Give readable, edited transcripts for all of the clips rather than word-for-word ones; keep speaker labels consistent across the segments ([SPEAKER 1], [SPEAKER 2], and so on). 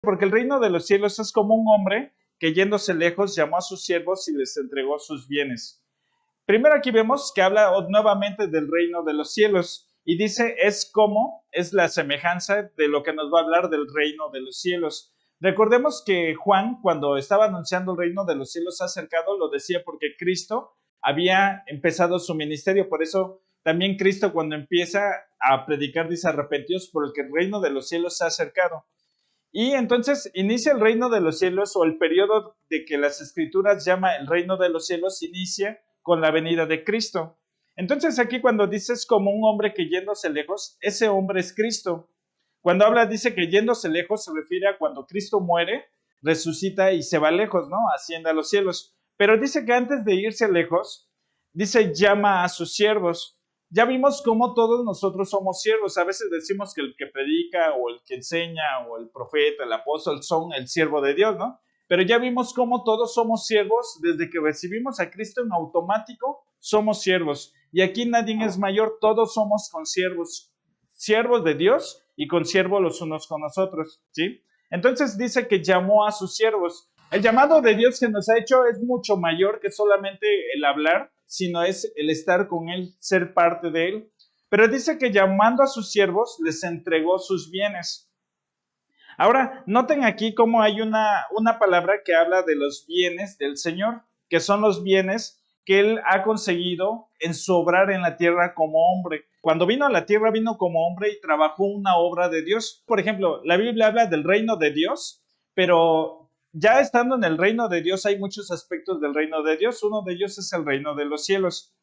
[SPEAKER 1] porque el reino de los cielos es como un hombre que yéndose lejos llamó a sus siervos y les entregó sus bienes. Primero aquí vemos que habla nuevamente del reino de los cielos y dice es la semejanza de lo que nos va a hablar del reino de los cielos. Recordemos que Juan, cuando estaba anunciando el reino de los cielos acercado, lo decía porque Cristo había empezado su ministerio. Por eso también Cristo, cuando empieza a predicar, dice: arrepentíos porque el reino de los cielos se ha acercado. Y entonces inicia el reino de los cielos, o el periodo de que las escrituras llama el reino de los cielos, inicia con la venida de Cristo. Entonces aquí cuando dices como un hombre que yéndose lejos, ese hombre es Cristo. Cuando habla, dice que yéndose lejos, se refiere a cuando Cristo muere, resucita y se va lejos, ¿no? Asciende a los cielos. Pero dice que antes de irse lejos, dice llama a sus siervos. Ya vimos cómo todos nosotros somos siervos. A veces decimos que el que predica o el que enseña o el profeta, el apóstol son el siervo de Dios, ¿no? Pero ya vimos cómo todos somos siervos. Desde que recibimos a Cristo en automático, somos siervos. Y aquí nadie es mayor, todos somos consiervos, siervos de Dios y consiervos los unos con nosotros, ¿sí? Entonces dice que llamó a sus siervos. El llamado de Dios que nos ha hecho es mucho mayor que solamente el hablar, sino es el estar con Él, ser parte de Él. Pero dice que llamando a sus siervos, les entregó sus bienes. Ahora, noten aquí cómo hay una palabra que habla de los bienes del Señor, que son los bienes que Él ha conseguido en su obrar en la tierra como hombre. Cuando vino a la tierra, vino como hombre y trabajó una obra de Dios. Por ejemplo, la Biblia habla del reino de Dios, pero ya estando en el reino de Dios hay muchos aspectos del reino de Dios. Uno de ellos es el reino de los cielos.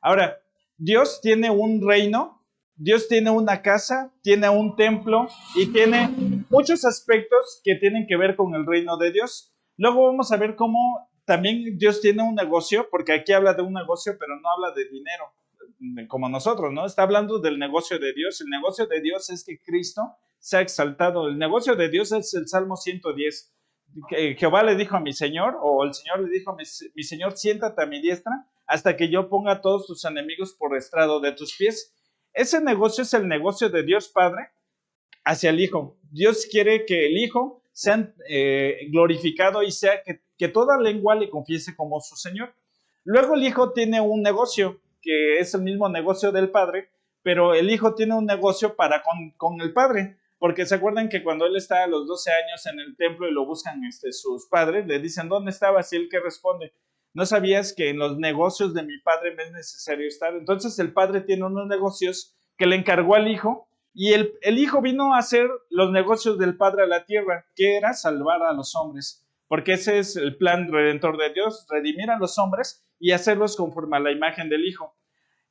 [SPEAKER 1] Ahora, Dios tiene un reino, Dios tiene una casa, tiene un templo y tiene muchos aspectos que tienen que ver con el reino de Dios. Luego vamos a ver cómo también Dios tiene un negocio, porque aquí habla de un negocio, pero no habla de dinero, como nosotros, ¿no? Está hablando del negocio de Dios. El negocio de Dios es que Cristo se ha exaltado. El negocio de Dios es el Salmo 110. Jehová le dijo a mi Señor, o el Señor le dijo a mi Señor: siéntate a mi diestra hasta que yo ponga a todos tus enemigos por estrado de tus pies. Ese negocio es el negocio de Dios Padre hacia el Hijo. Dios quiere que el Hijo sea glorificado y sea que toda lengua le confiese como su Señor. Luego el Hijo tiene un negocio, que es el mismo negocio del Padre, pero el Hijo tiene un negocio para con el Padre. Porque se acuerdan que cuando él está a los 12 años en el templo y lo buscan sus padres, le dicen: ¿dónde estabas? Y él que responde: ¿no sabías que en los negocios de mi padre me es necesario estar? Entonces el padre tiene unos negocios que le encargó al hijo, y el hijo vino a hacer los negocios del padre a la tierra, que era salvar a los hombres, porque ese es el plan redentor de Dios: redimir a los hombres y hacerlos conforme a la imagen del hijo.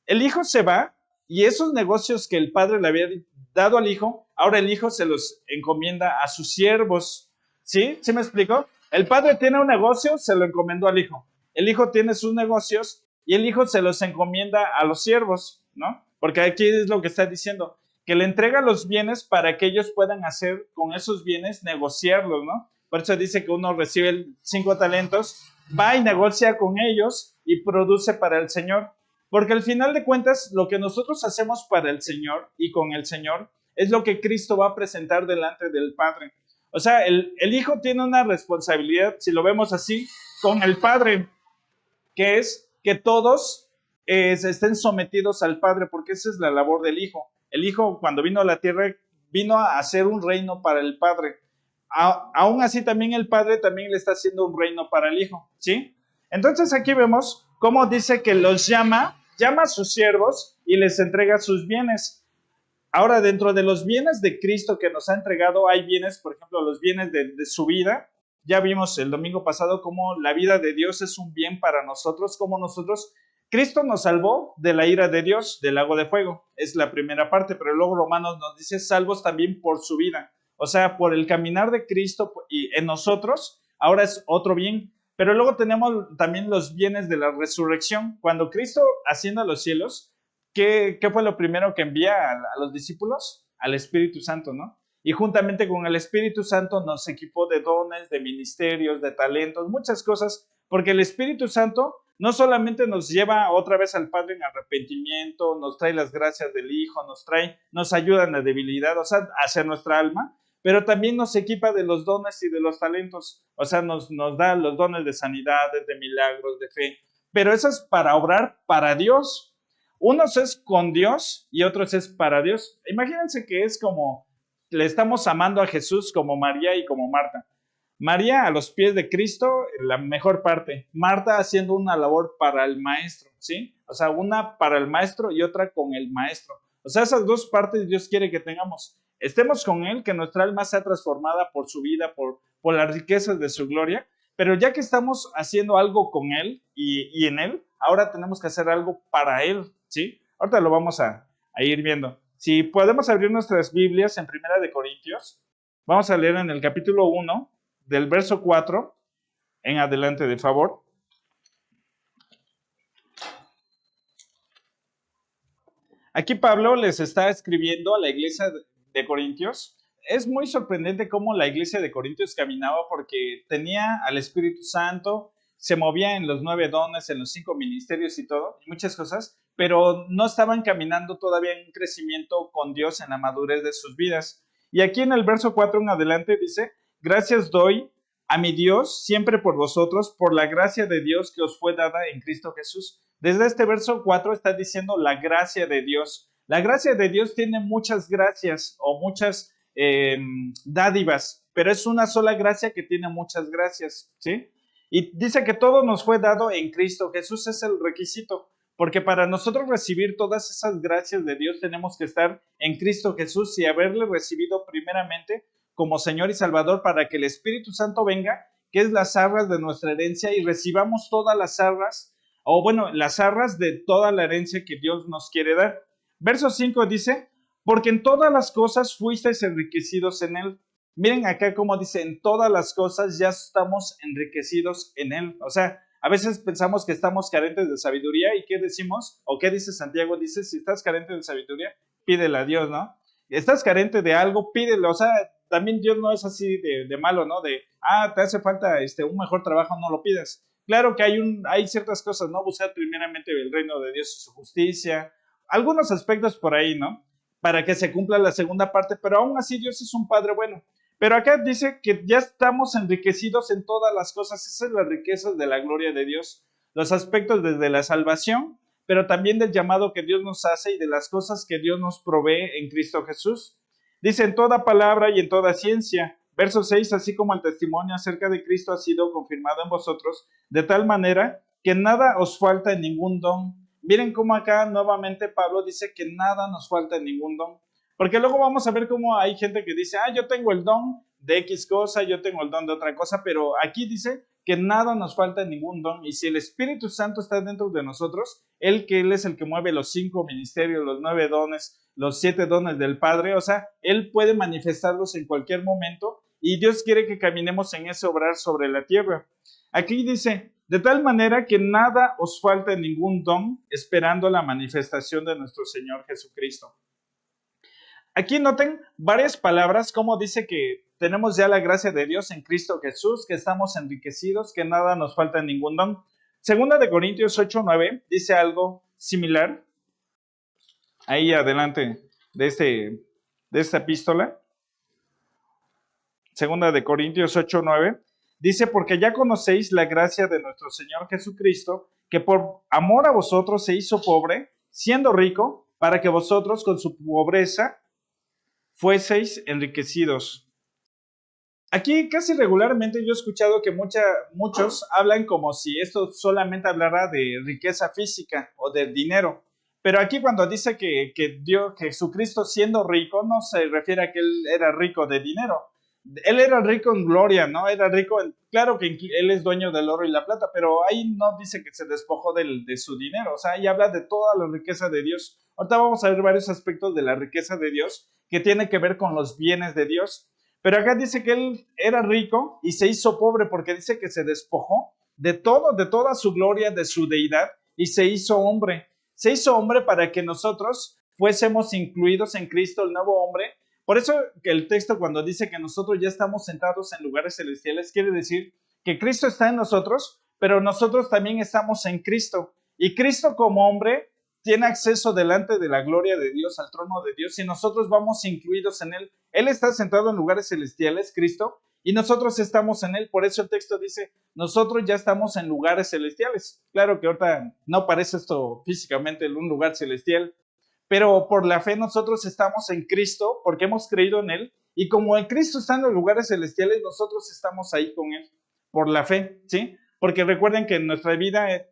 [SPEAKER 1] El hijo se va y esos negocios que el padre le había dado al hijo, ahora el hijo se los encomienda a sus siervos. ¿Sí? ¿Sí me explico? El padre tiene un negocio, se lo encomendó al hijo. El hijo tiene sus negocios y el hijo se los encomienda a los siervos, ¿no? Porque aquí es lo que está diciendo, que le entrega los bienes para que ellos puedan hacer con esos bienes, negociarlos, ¿no? Por eso dice que uno recibe 5 talentos, va y negocia con ellos y produce para el Señor. Porque al final de cuentas, lo que nosotros hacemos para el Señor y con el Señor es lo que Cristo va a presentar delante del Padre. O sea, el Hijo tiene una responsabilidad, si lo vemos así, con el Padre, que es que todos estén sometidos al Padre, porque esa es la labor del Hijo. El Hijo, cuando vino a la tierra, vino a hacer un reino para el Padre. Aún así, también el Padre también le está haciendo un reino para el Hijo, ¿sí? Entonces aquí vemos cómo dice que los llama a sus siervos y les entrega sus bienes. Ahora, dentro de los bienes de Cristo que nos ha entregado, hay bienes, por ejemplo, los bienes de su vida. Ya vimos el domingo pasado cómo la vida de Dios es un bien para nosotros, como Cristo nos salvó de la ira de Dios, del lago de fuego. Es la primera parte, pero luego Romanos nos dice: salvos también por su vida. O sea, por el caminar de Cristo y en nosotros, ahora es otro bien. Pero luego tenemos también los bienes de la resurrección. Cuando Cristo asciende a los cielos, ¿qué fue lo primero que envía a los discípulos? Al Espíritu Santo, ¿no? Y juntamente con el Espíritu Santo nos equipó de dones, de ministerios, de talentos, muchas cosas, porque el Espíritu Santo no solamente nos lleva otra vez al Padre en arrepentimiento, nos trae las gracias del Hijo, nos ayuda en la debilidad, o sea, hacia nuestra alma, pero también nos equipa de los dones y de los talentos. O sea, nos da los dones de sanidades, de milagros, de fe. Pero eso es para obrar para Dios. Unos es con Dios y otros es para Dios. Imagínense que es como le estamos amando a Jesús como María y como Marta. María a los pies de Cristo, la mejor parte. Marta haciendo una labor para el maestro, ¿sí? O sea, una para el maestro y otra con el maestro. O sea, esas dos partes Dios quiere que tengamos. Estemos con Él, que nuestra alma sea transformada por su vida, por las riquezas de su gloria. Pero ya que estamos haciendo algo con Él y en Él, ahora tenemos que hacer algo para Él, ¿sí? Ahorita lo vamos a ir viendo. Si podemos abrir nuestras Biblias en Primera de Corintios, vamos a leer en el capítulo 1, del verso 4 en adelante, de favor. Aquí Pablo les está escribiendo a la iglesia de Corintios. Es muy sorprendente cómo la iglesia de Corintios caminaba porque tenía al Espíritu Santo, se movía en los 9 dones, en los 5 ministerios y todo, y muchas cosas, pero no estaban caminando todavía en un crecimiento con Dios en la madurez de sus vidas. Y aquí en el verso 4 en adelante dice, gracias doy a mi Dios siempre por vosotros, por la gracia de Dios que os fue dada en Cristo Jesús. Desde este verso 4 está diciendo la gracia de Dios. La gracia de Dios tiene muchas gracias o muchas dádivas, pero es una sola gracia que tiene muchas gracias, ¿sí? Y dice que todo nos fue dado en Cristo. Jesús es el requisito, porque para nosotros recibir todas esas gracias de Dios tenemos que estar en Cristo Jesús y haberle recibido primeramente como Señor y Salvador para que el Espíritu Santo venga, que es las arras de nuestra herencia, y recibamos todas las arras, o bueno, las arras de toda la herencia que Dios nos quiere dar. Verso 5 dice, porque en todas las cosas fuisteis enriquecidos en Él. Miren acá cómo dice, en todas las cosas ya estamos enriquecidos en Él. O sea, a veces pensamos que estamos carentes de sabiduría, ¿y qué decimos? ¿O qué dice Santiago? Dice, si estás carente de sabiduría, pídele a Dios, ¿no? Estás carente de algo, pídelo. O sea, también Dios no es así de malo, ¿no? Te hace falta un mejor trabajo, no lo pidas. Claro que hay ciertas cosas, ¿no? Buscar primeramente el reino de Dios y su justicia, algunos aspectos por ahí, ¿no? Para que se cumpla la segunda parte, pero aún así Dios es un Padre bueno. Pero acá dice que ya estamos enriquecidos en todas las cosas. Esa es la riqueza de la gloria de Dios. Los aspectos desde la salvación, pero también del llamado que Dios nos hace y de las cosas que Dios nos provee en Cristo Jesús. Dice en toda palabra y en toda ciencia. Verso 6, así como el testimonio acerca de Cristo ha sido confirmado en vosotros, de tal manera que nada os falta en ningún don. Miren cómo acá nuevamente Pablo dice que nada nos falta en ningún don. Porque luego vamos a ver cómo hay gente que dice, yo tengo el don de X cosa, yo tengo el don de otra cosa, pero aquí dice que nada nos falta en ningún don. Y si el Espíritu Santo está dentro de nosotros, Él es el que mueve los 5 ministerios, los 9 dones, los 7 dones del Padre, o sea, Él puede manifestarlos en cualquier momento y Dios quiere que caminemos en ese obrar sobre la tierra. Aquí dice, de tal manera que nada os falta en ningún don, esperando la manifestación de nuestro Señor Jesucristo. Aquí noten varias palabras, como dice que tenemos ya la gracia de Dios en Cristo Jesús, que estamos enriquecidos, que nada nos falta en ningún don. Segunda de Corintios 8:9 dice algo similar. Ahí adelante de esta epístola. Segunda de Corintios 8:9 dice, porque ya conocéis la gracia de nuestro Señor Jesucristo, que por amor a vosotros se hizo pobre, siendo rico, para que vosotros con su pobreza fueseis enriquecidos. Aquí casi regularmente yo he escuchado que muchos hablan como si esto solamente hablara de riqueza física o de dinero. Pero aquí cuando dice que Jesucristo siendo rico, no se refiere a que Él era rico de dinero. Él era rico en gloria, ¿no? Era rico claro que Él es dueño del oro y la plata, pero ahí no dice que se despojó de su dinero. O sea, ahí habla de toda la riqueza de Dios. Ahorita vamos a ver varios aspectos de la riqueza de Dios que tiene que ver con los bienes de Dios. Pero acá dice que Él era rico y se hizo pobre porque dice que se despojó de todo, de toda su gloria, de su deidad, y se hizo hombre. Se hizo hombre para que nosotros fuésemos incluidos en Cristo, el nuevo hombre. Por eso que el texto cuando dice que nosotros ya estamos sentados en lugares celestiales, quiere decir que Cristo está en nosotros, pero nosotros también estamos en Cristo. Y Cristo como hombre tiene acceso delante de la gloria de Dios, al trono de Dios, y nosotros vamos incluidos en Él. Él está sentado en lugares celestiales, Cristo, y nosotros estamos en Él. Por eso el texto dice, nosotros ya estamos en lugares celestiales. Claro que ahorita no parece esto físicamente en un lugar celestial, pero por la fe nosotros estamos en Cristo, porque hemos creído en Él, y como en Cristo está en los lugares celestiales, nosotros estamos ahí con Él, por la fe, ¿sí? Porque recuerden que nuestra vida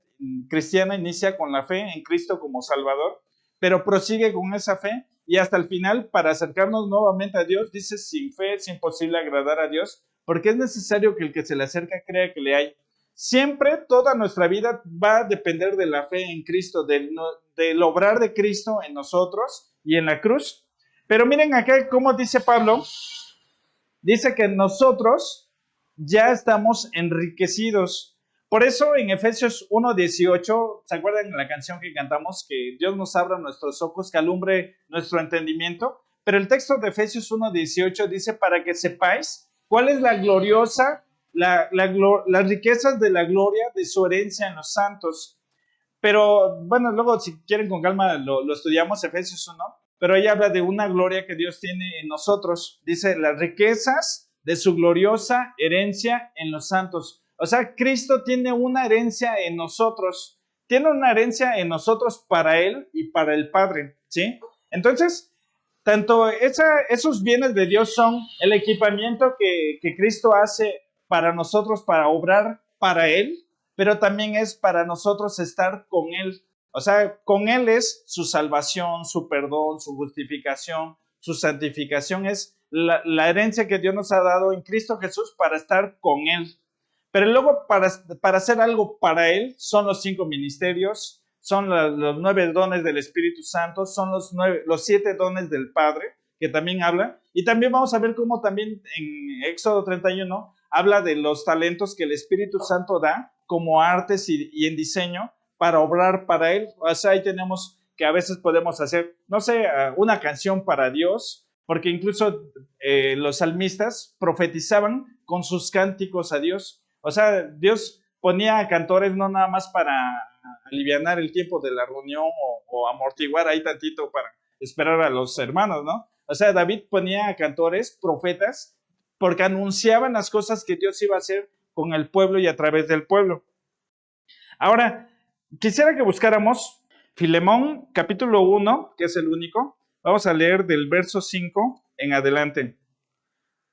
[SPEAKER 1] cristiana inicia con la fe en Cristo como Salvador, pero prosigue con esa fe y hasta el final, para acercarnos nuevamente a Dios, dice, sin fe es imposible agradar a Dios, porque es necesario que el que se le acerca crea que le hay. Siempre, toda nuestra vida va a depender de la fe en Cristo, del obrar de Cristo en nosotros y en la cruz. Pero miren acá cómo dice Pablo, dice que nosotros ya estamos enriquecidos. Por eso en Efesios 1:18, ¿se acuerdan de la canción que cantamos? Que Dios nos abra nuestros ojos, que alumbre nuestro entendimiento. Pero el texto de Efesios 1:18 dice, para que sepáis cuál es la gloriosa, las riquezas de la gloria de su herencia en los santos. Pero bueno, luego si quieren con calma lo estudiamos, Efesios 1, pero ella habla de una gloria que Dios tiene en nosotros. Dice, las riquezas de su gloriosa herencia en los santos. O sea, Cristo tiene una herencia en nosotros. Tiene una herencia en nosotros para Él y para el Padre, ¿sí? Entonces, tanto esos bienes de Dios son el equipamiento que Cristo hace para nosotros, para obrar para Él, pero también es para nosotros estar con Él. O sea, con Él es su salvación, su perdón, su justificación, su santificación. Es la herencia que Dios nos ha dado en Cristo Jesús para estar con Él. Pero luego para hacer algo para Él son los 5 ministerios, son los 9 dones del Espíritu Santo, son los 7 dones del Padre, que también habla. Y también vamos a ver cómo también en Éxodo 31 habla de los talentos que el Espíritu Santo da como artes y en diseño para obrar para Él. O sea, ahí tenemos que a veces podemos hacer, no sé, una canción para Dios, porque incluso los salmistas profetizaban con sus cánticos a Dios. O sea, Dios ponía cantores no nada más para alivianar el tiempo de la reunión o amortiguar ahí tantito para esperar a los hermanos, ¿no? O sea, David ponía cantores, profetas, porque anunciaban las cosas que Dios iba a hacer con el pueblo y a través del pueblo. Ahora, quisiera que buscáramos Filemón, capítulo 1, que es el único. Vamos a leer del verso 5 en adelante.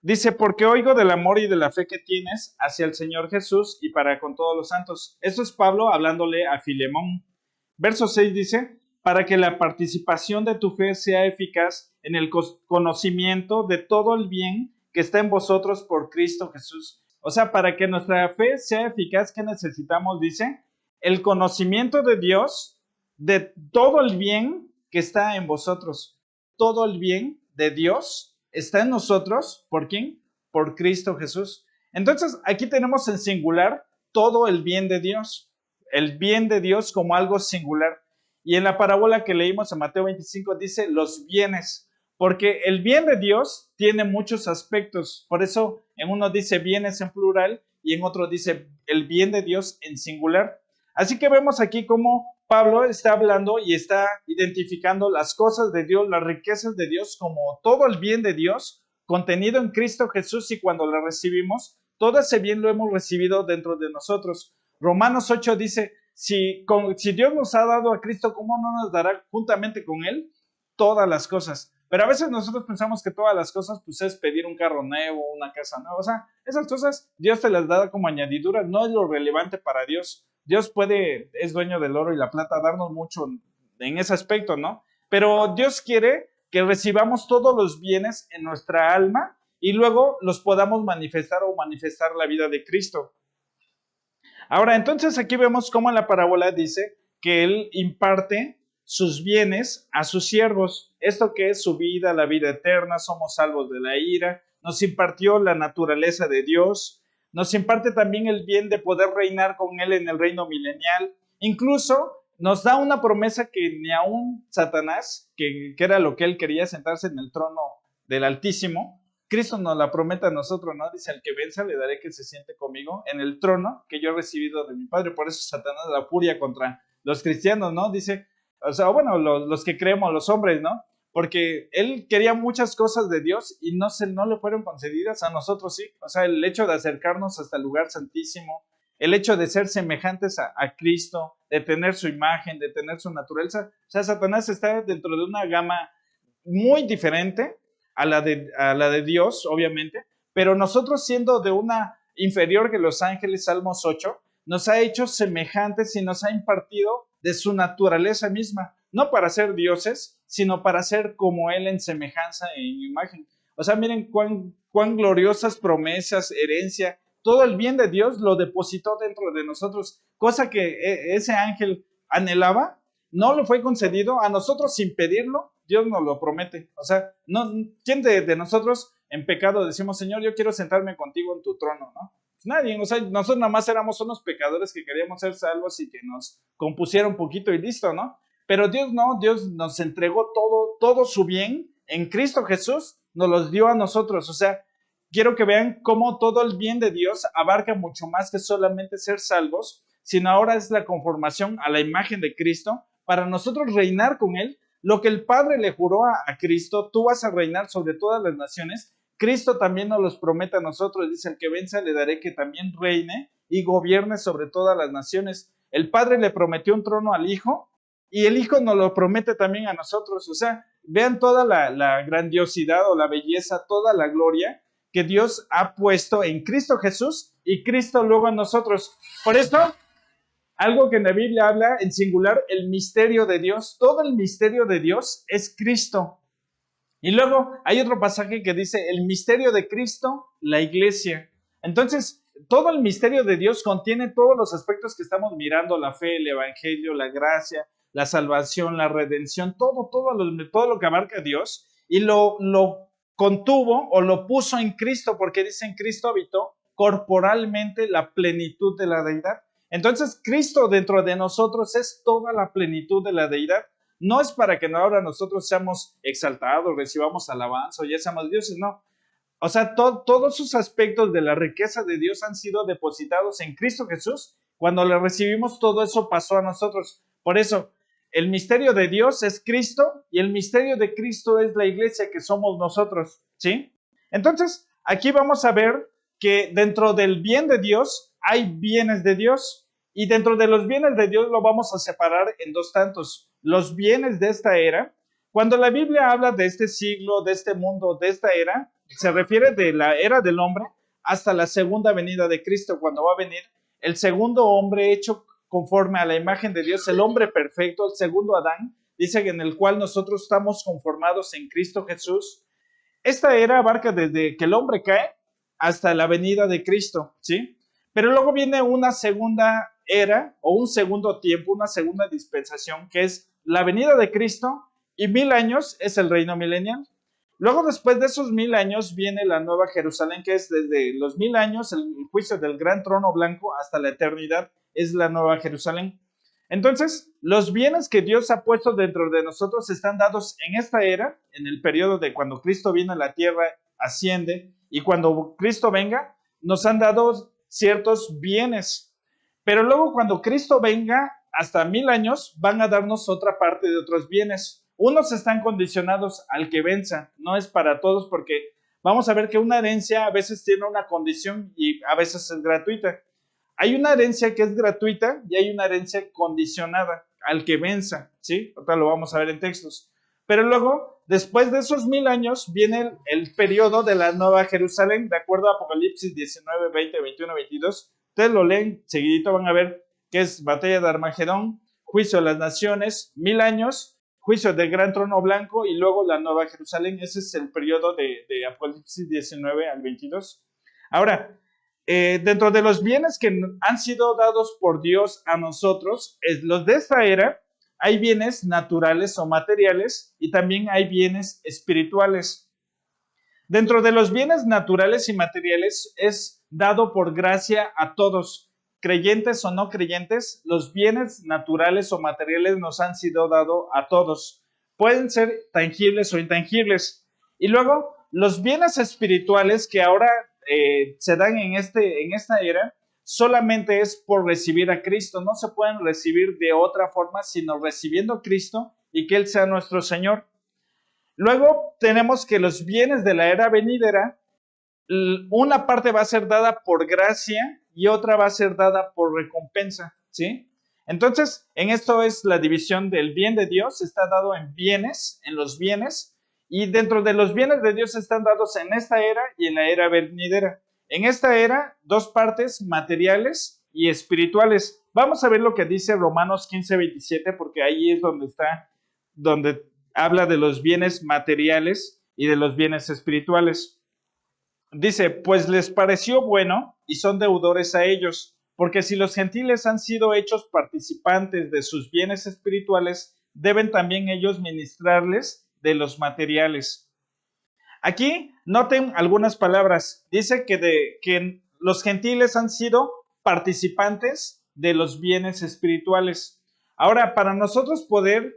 [SPEAKER 1] Dice, porque oigo del amor y de la fe que tienes hacia el Señor Jesús y para con todos los santos. Esto es Pablo hablándole a Filemón. Verso 6 dice, para que la participación de tu fe sea eficaz en el conocimiento de todo el bien que está en vosotros por Cristo Jesús. O sea, para que nuestra fe sea eficaz, ¿qué necesitamos? Dice, el conocimiento de Dios, de todo el bien que está en vosotros. Todo el bien de Dios está en nosotros, ¿por quién? Por Cristo Jesús. Entonces, aquí tenemos en singular todo el bien de Dios como algo singular. Y en la parábola que leímos en Mateo 25 dice los bienes, porque el bien de Dios tiene muchos aspectos. Por eso en uno dice bienes en plural y en otro dice el bien de Dios en singular. Así que vemos aquí cómo Pablo está hablando y está identificando las cosas de Dios, las riquezas de Dios, como todo el bien de Dios contenido en Cristo Jesús, y cuando lo recibimos, todo ese bien lo hemos recibido dentro de nosotros. Romanos 8 dice, si Dios nos ha dado a Cristo, ¿cómo no nos dará juntamente con Él todas las cosas? Pero a veces nosotros pensamos que todas las cosas pues es pedir un carro nuevo, una casa nueva. O sea, esas cosas Dios te las da como añadiduras, no es lo relevante para Dios. Dios es dueño del oro y la plata, darnos mucho en ese aspecto, ¿no? Pero Dios quiere que recibamos todos los bienes en nuestra alma y luego los podamos manifestar la vida de Cristo. Ahora, entonces aquí vemos cómo en la parábola dice que Él imparte sus bienes a sus siervos. Esto que es su vida, la vida eterna, somos salvos de la ira, nos impartió la naturaleza de Dios, nos imparte también el bien de poder reinar con Él en el reino milenial. Incluso nos da una promesa que ni aún Satanás, que era lo que él quería, sentarse en el trono del Altísimo, Cristo nos la promete a nosotros, ¿no? Dice, al que venza le daré que se siente conmigo en el trono que yo he recibido de mi Padre. Por eso Satanás la furia contra los cristianos, ¿no? Dice, O sea, bueno, los que creemos, los hombres, ¿no? Porque él quería muchas cosas de Dios y no le fueron concedidas, a nosotros sí. O sea, el hecho de acercarnos hasta el lugar santísimo, el hecho de ser semejantes a Cristo, de tener su imagen, de tener su naturaleza. O sea, Satanás está dentro de una gama muy diferente a la de Dios, obviamente, pero nosotros siendo de una inferior que los ángeles, Salmos 8, nos ha hecho semejantes y nos ha impartido de su naturaleza misma, no para ser dioses, sino para ser como Él en semejanza e en imagen. O sea, miren cuán gloriosas promesas, herencia, todo el bien de Dios lo depositó dentro de nosotros, cosa que ese ángel anhelaba, no lo fue concedido a nosotros sin pedirlo, Dios nos lo promete. O sea, no, ¿quién de nosotros en pecado decimos, Señor, yo quiero sentarme contigo en tu trono, ¿no? Pues nadie, o sea, nosotros nada más éramos unos pecadores que queríamos ser salvos y que nos compusiera un poquito y listo, ¿no? Pero Dios no, Dios nos entregó todo su bien en Cristo Jesús, nos los dio a nosotros. O sea, quiero que vean cómo todo el bien de Dios abarca mucho más que solamente ser salvos, sino ahora es la conformación a la imagen de Cristo para nosotros reinar con Él. Lo que el Padre le juró a Cristo, tú vas a reinar sobre todas las naciones, Cristo también nos los promete a nosotros, dice, el que venza le daré que también reine y gobierne sobre todas las naciones. El Padre le prometió un trono al Hijo y el Hijo nos lo promete también a nosotros. O sea, vean toda la grandiosidad o la belleza, toda la gloria que Dios ha puesto en Cristo Jesús y Cristo luego en nosotros. Por esto, algo que en la Biblia habla en singular, el misterio de Dios. Todo el misterio de Dios es Cristo. Y luego hay otro pasaje que dice, el misterio de Cristo, la iglesia. Entonces, todo el misterio de Dios contiene todos los aspectos que estamos mirando, la fe, el evangelio, la gracia, la salvación, la redención, todo lo que abarca Dios, y lo contuvo o lo puso en Cristo, porque dice en Cristo habitó corporalmente la plenitud de la deidad. Entonces, Cristo dentro de nosotros es toda la plenitud de la deidad. No es para que ahora nosotros seamos exaltados, recibamos alabanza o ya seamos dioses, no. O sea, todos sus aspectos de la riqueza de Dios han sido depositados en Cristo Jesús. Cuando le recibimos, todo eso pasó a nosotros. Por eso, el misterio de Dios es Cristo y el misterio de Cristo es la iglesia que somos nosotros, ¿sí? Entonces, aquí vamos a ver que dentro del bien de Dios hay bienes de Dios y dentro de los bienes de Dios lo vamos a separar en dos tantos. Los bienes de esta era, cuando la Biblia habla de este siglo, de este mundo, de esta era, se refiere de la era del hombre hasta la segunda venida de Cristo, cuando va a venir el segundo hombre hecho conforme a la imagen de Dios, el hombre perfecto, el segundo Adán, dice que en el cual nosotros estamos conformados en Cristo Jesús. Esta era abarca desde que el hombre cae hasta la venida de Cristo, ¿sí? Pero luego viene una segunda era o un segundo tiempo, una segunda dispensación, que es la venida de Cristo y 1000 años es el reino milenial. Luego, después de esos 1000 años, viene la nueva Jerusalén, que es desde los 1000 años, el juicio del gran trono blanco hasta la eternidad, es la nueva Jerusalén. Entonces, los bienes que Dios ha puesto dentro de nosotros están dados en esta era, en el periodo de cuando Cristo viene a la tierra, asciende, y cuando Cristo venga, nos han dado ciertos bienes. Pero luego cuando Cristo venga, hasta 1000 años, van a darnos otra parte de otros bienes. Unos están condicionados al que venza, no es para todos porque vamos a ver que una herencia a veces tiene una condición y a veces es gratuita. Hay una herencia que es gratuita y hay una herencia condicionada al que venza, ¿sí? Ahora lo vamos a ver en textos. Pero luego, después de esos 1000 años, viene el periodo de la Nueva Jerusalén, de acuerdo a Apocalipsis 19, 20, 21, 22. Ustedes lo leen, seguidito van a ver que es batalla de Armagedón, juicio de las naciones, 1000 años, juicio del gran trono blanco y luego la Nueva Jerusalén. Ese es el periodo de Apocalipsis 19 al 22. Ahora, dentro de los bienes que han sido dados por Dios a nosotros, los de esta era, hay bienes naturales o materiales y también hay bienes espirituales. Dentro de los bienes naturales y materiales es dado por gracia a todos, creyentes o no creyentes, los bienes naturales o materiales nos han sido dados a todos. Pueden ser tangibles o intangibles. Y luego, los bienes espirituales que ahora se dan en esta era, solamente es por recibir a Cristo. No se pueden recibir de otra forma, sino recibiendo a Cristo y que Él sea nuestro Señor. Luego tenemos que los bienes de la era venidera, una parte va a ser dada por gracia y otra va a ser dada por recompensa, ¿sí? Entonces, en esto es la división del bien de Dios, está dado en bienes, en los bienes, y dentro de los bienes de Dios están dados en esta era y en la era venidera. En esta era, dos partes, materiales y espirituales. Vamos a ver lo que dice Romanos 15:27, porque ahí es donde está, donde habla de los bienes materiales y de los bienes espirituales. Dice, pues les pareció bueno y son deudores a ellos, porque si los gentiles han sido hechos participantes de sus bienes espirituales, deben también ellos ministrarles de los materiales. Aquí noten algunas palabras. Dice que los gentiles han sido participantes de los bienes espirituales. Ahora, para nosotros poder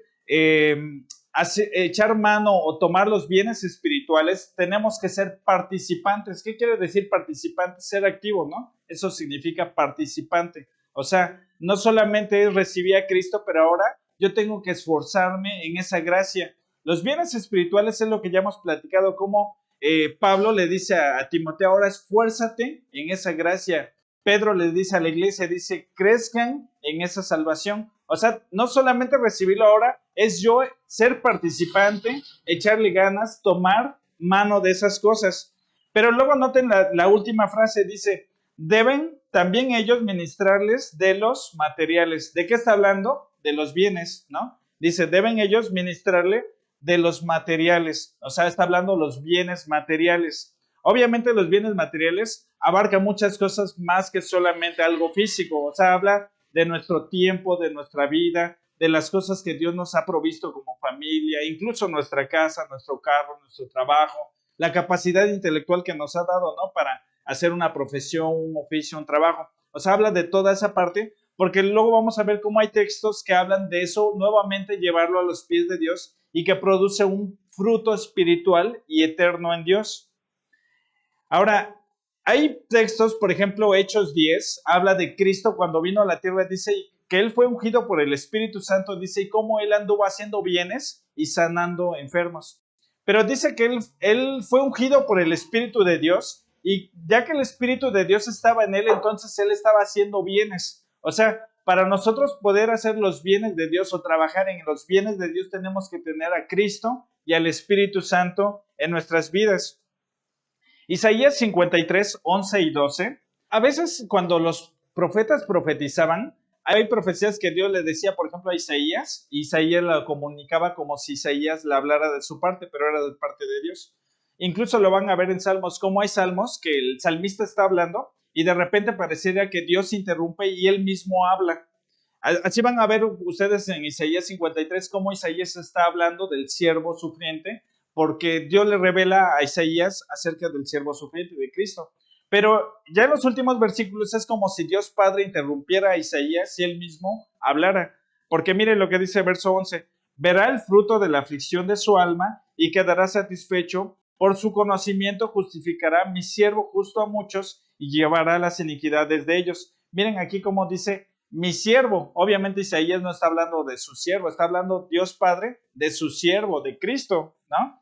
[SPEAKER 1] echar mano o tomar los bienes espirituales, tenemos que ser participantes. ¿Qué quiere decir participante? Ser activo, ¿no? Eso significa participante. O sea, no solamente es recibir a Cristo, pero ahora yo tengo que esforzarme en esa gracia. Los bienes espirituales es lo que ya hemos platicado, como Pablo le dice a Timoteo, ahora esfuérzate en esa gracia. Pedro le dice a la iglesia, dice, crezcan en esa salvación. O sea, no solamente recibirlo ahora, es yo ser participante, echarle ganas, tomar mano de esas cosas. Pero luego noten la última frase, dice, deben también ellos ministrarles de los materiales. ¿De qué está hablando? De los bienes, ¿no? Dice, deben ellos ministrarle de los materiales. O sea, está hablando los bienes materiales. Obviamente los bienes materiales abarcan muchas cosas más que solamente algo físico. O sea, habla de nuestro tiempo, de nuestra vida, de las cosas que Dios nos ha provisto como familia, incluso nuestra casa, nuestro carro, nuestro trabajo, la capacidad intelectual que nos ha dado, ¿no? Para hacer una profesión, un oficio, un trabajo. O sea, habla de toda esa parte, porque luego vamos a ver cómo hay textos que hablan de eso, nuevamente llevarlo a los pies de Dios y que produce un fruto espiritual y eterno en Dios. Ahora, hay textos, por ejemplo, Hechos 10, habla de Cristo cuando vino a la tierra, dice que Él fue ungido por el Espíritu Santo, dice, y cómo Él anduvo haciendo bienes y sanando enfermos. Pero dice que él fue ungido por el Espíritu de Dios, y ya que el Espíritu de Dios estaba en Él, entonces Él estaba haciendo bienes. O sea, para nosotros poder hacer los bienes de Dios o trabajar en los bienes de Dios, tenemos que tener a Cristo y al Espíritu Santo en nuestras vidas. Isaías 53, 11 y 12. A veces cuando los profetas profetizaban, hay profecías que Dios le decía, por ejemplo, a Isaías, y Isaías la comunicaba como si Isaías la hablara de su parte, pero era de parte de Dios. Incluso lo van a ver en Salmos, como hay salmos que el salmista está hablando y de repente parecería que Dios interrumpe y él mismo habla. Así van a ver ustedes en Isaías 53 cómo Isaías está hablando del siervo sufriente, porque Dios le revela a Isaías acerca del siervo sufriente de Cristo. Pero ya en los últimos versículos es como si Dios Padre interrumpiera a Isaías y él mismo hablara. Porque mire lo que dice verso 11, verá el fruto de la aflicción de su alma y quedará satisfecho. Por su conocimiento justificará mi siervo justo a muchos y llevará las iniquidades de ellos. Miren aquí como dice mi siervo. Obviamente Isaías no está hablando de su siervo, está hablando Dios Padre de su siervo, de Cristo, ¿no?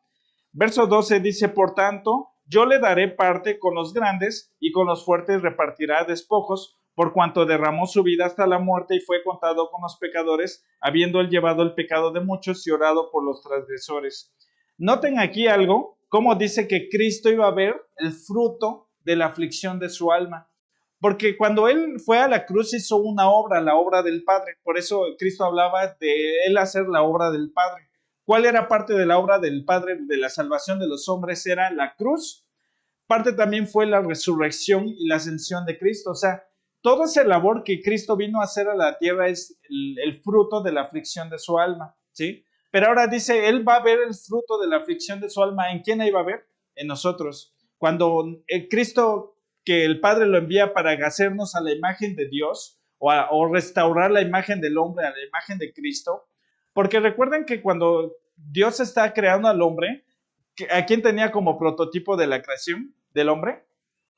[SPEAKER 1] Verso 12 dice, por tanto, yo le daré parte con los grandes y con los fuertes repartirá despojos, por cuanto derramó su vida hasta la muerte y fue contado con los pecadores, habiendo él llevado el pecado de muchos y orado por los transgresores. Noten aquí algo, cómo dice que Cristo iba a ver el fruto de la aflicción de su alma. Porque cuando él fue a la cruz hizo una obra, la obra del Padre. Por eso Cristo hablaba de él hacer la obra del Padre. ¿Cuál era parte de la obra del Padre de la salvación de los hombres? Era la cruz. Parte también fue la resurrección y la ascensión de Cristo. O sea, toda esa labor que Cristo vino a hacer a la tierra es el fruto de la aflicción de su alma, ¿sí? Pero ahora dice, él va a ver el fruto de la aflicción de su alma. ¿En quién iba a ver? En nosotros. Cuando Cristo, que el Padre lo envía para hacernos a la imagen de Dios o restaurar la imagen del hombre a la imagen de Cristo, porque recuerden que cuando Dios está creando al hombre, ¿a quién tenía como prototipo de la creación del hombre?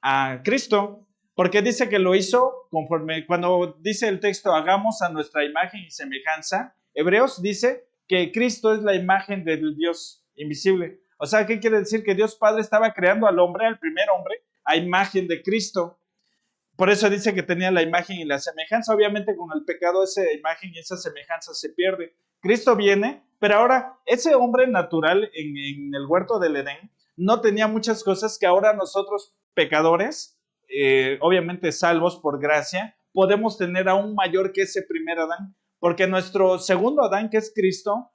[SPEAKER 1] A Cristo. Porque dice que lo hizo conforme, cuando dice el texto, hagamos a nuestra imagen y semejanza, Hebreos dice que Cristo es la imagen del Dios invisible. O sea, ¿qué quiere decir? Que Dios Padre estaba creando al hombre, al primer hombre, a imagen de Cristo. Por eso dice que tenía la imagen y la semejanza. Obviamente con el pecado esa imagen y esa semejanza se pierde. Cristo viene, pero ahora ese hombre natural en el huerto del Edén no tenía muchas cosas que ahora nosotros pecadores, obviamente salvos por gracia, podemos tener aún mayor que ese primer Adán, porque nuestro segundo Adán, que es Cristo,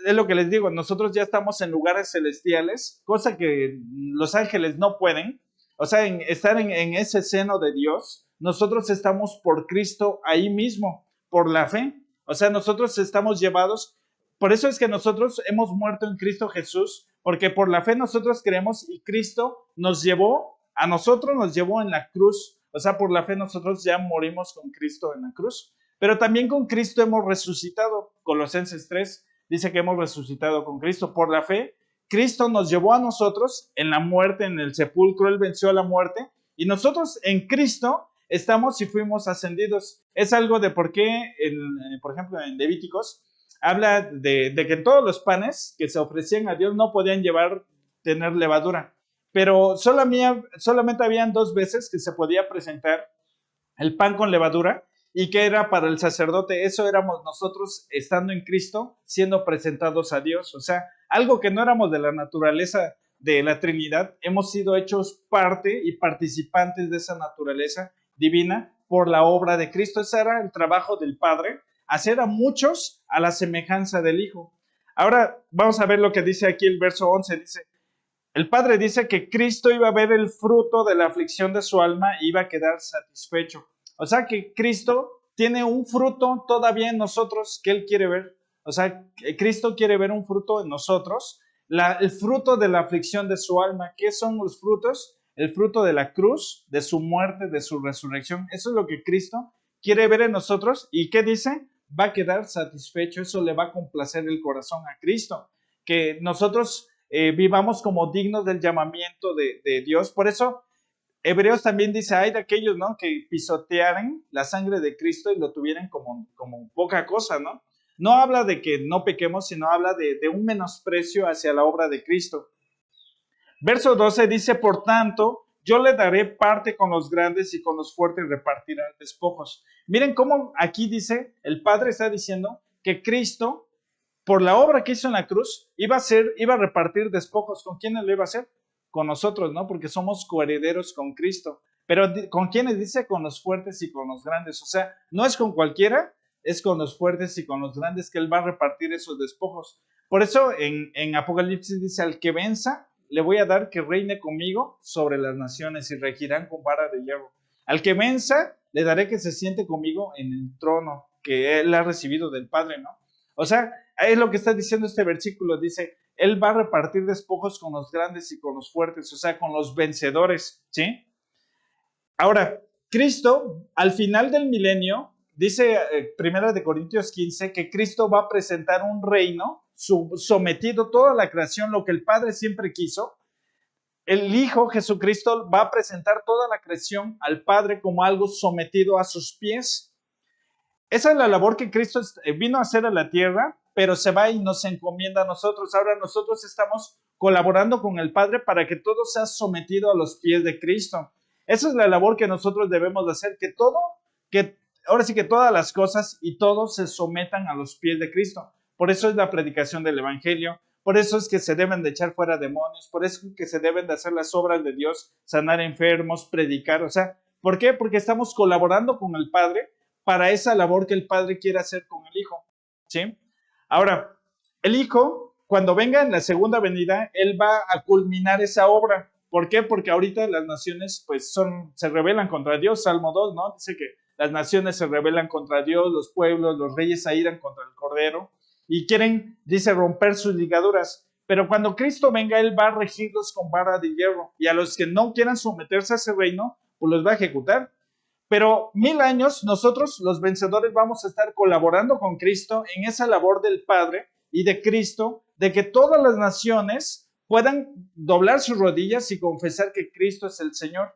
[SPEAKER 1] es lo que les digo, nosotros ya estamos en lugares celestiales, cosa que los ángeles no pueden. O sea, estar en ese seno de Dios, nosotros estamos por Cristo ahí mismo, por la fe. O sea, nosotros estamos llevados, por eso es que nosotros hemos muerto en Cristo Jesús, porque por la fe nosotros creemos y Cristo nos llevó, a nosotros nos llevó en la cruz. O sea, por la fe nosotros ya morimos con Cristo en la cruz. Pero también con Cristo hemos resucitado. Colosenses 3 dice que hemos resucitado con Cristo por la fe. Cristo nos llevó a nosotros en la muerte, en el sepulcro, Él venció a la muerte, y nosotros en Cristo estamos y fuimos ascendidos. Es algo de por qué, por ejemplo, en Levíticos, habla de que todos los panes que se ofrecían a Dios no podían tener levadura, pero solamente habían 2 veces que se podía presentar el pan con levadura, y que era para el sacerdote. Eso éramos nosotros estando en Cristo, siendo presentados a Dios. O sea, algo que no éramos de la naturaleza de la Trinidad, hemos sido hechos parte y participantes de esa naturaleza divina por la obra de Cristo. Ese era el trabajo del Padre, hacer a muchos a la semejanza del Hijo. Ahora vamos a ver lo que dice aquí el verso 11. Dice, el Padre dice que Cristo iba a ver el fruto de la aflicción de su alma y iba a quedar satisfecho. O sea que Cristo tiene un fruto todavía en nosotros que Él quiere ver. O sea, Cristo quiere ver un fruto en nosotros, el fruto de la aflicción de su alma. ¿Qué son los frutos? El fruto de la cruz, de su muerte, de su resurrección. Eso es lo que Cristo quiere ver en nosotros. ¿Y qué dice? Va a quedar satisfecho. Eso le va a complacer el corazón a Cristo. Que nosotros vivamos como dignos del llamamiento de Dios. Por eso Hebreos también dice, hay de aquellos, ¿no?, que pisotearan la sangre de Cristo y lo tuvieran como poca cosa, ¿no? No habla de que no pequemos, sino habla de un menosprecio hacia la obra de Cristo. Verso 12 dice, por tanto, yo le daré parte con los grandes y con los fuertes repartirá despojos. Miren cómo aquí dice, el Padre está diciendo que Cristo, por la obra que hizo en la cruz, iba a repartir despojos. ¿Con quiénes lo iba a hacer? Con nosotros, ¿no? Porque somos coherederos con Cristo. Pero ¿con quiénes dice? Con los fuertes y con los grandes. O sea, no es con cualquiera, es con los fuertes y con los grandes que Él va a repartir esos despojos. Por eso en Apocalipsis dice, al que venza, le voy a dar que reine conmigo sobre las naciones y regirán con vara de hierro. Al que venza, le daré que se siente conmigo en el trono que Él ha recibido del Padre, ¿no? O sea, es lo que está diciendo este versículo. Dice, Él va a repartir despojos con los grandes y con los fuertes, o sea, con los vencedores, ¿sí? Ahora, Cristo, al final del milenio, dice Primera de Corintios 15, que Cristo va a presentar un reino sometido toda la creación, lo que el Padre siempre quiso. El Hijo Jesucristo va a presentar toda la creación al Padre como algo sometido a sus pies. Esa es la labor que Cristo vino a hacer a la tierra, pero se va y nos encomienda a nosotros. Ahora nosotros estamos colaborando con el Padre para que todo sea sometido a los pies de Cristo. Esa es la labor que nosotros debemos de hacer, ahora sí que todas las cosas y todos se sometan a los pies de Cristo. Por eso es la predicación del Evangelio, por eso es que se deben de echar fuera demonios, por eso es que se deben de hacer las obras de Dios, sanar enfermos, predicar. O sea, ¿por qué? Porque estamos colaborando con el Padre para esa labor que el Padre quiere hacer con el Hijo, ¿sí? Ahora, el Hijo, cuando venga en la segunda venida, Él va a culminar esa obra. ¿Por qué? Porque ahorita las naciones, pues, se rebelan contra Dios. Salmo 2, ¿no? Dice que las naciones se rebelan contra Dios, los pueblos, los reyes se airan contra el Cordero y quieren, dice, romper sus ligaduras. Pero cuando Cristo venga, Él va a regirlos con vara de hierro, y a los que no quieran someterse a ese reino, pues los va a ejecutar. Pero 1000 años nosotros los vencedores vamos a estar colaborando con Cristo en esa labor del Padre y de Cristo, de que todas las naciones puedan doblar sus rodillas y confesar que Cristo es el Señor.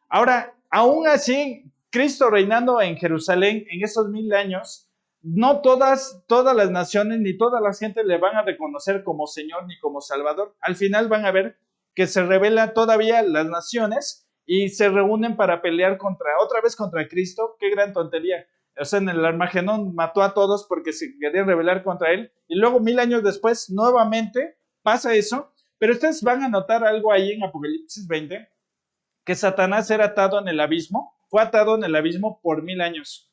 [SPEAKER 1] Ahora, aún así, Cristo reinando en Jerusalén en esos 1000 años, no todas las naciones ni toda la gente le van a reconocer como Señor ni como Salvador. Al final van a ver que se rebelan todavía las naciones y se reúnen para pelear otra vez contra Cristo. Qué gran tontería. O sea, en el Armagedón mató a todos porque se quería rebelar contra él. Y luego 1000 años después, nuevamente pasa eso. Pero ustedes van a notar algo ahí en Apocalipsis 20, que Satanás era atado en el abismo, fue atado en el abismo por 1000 años,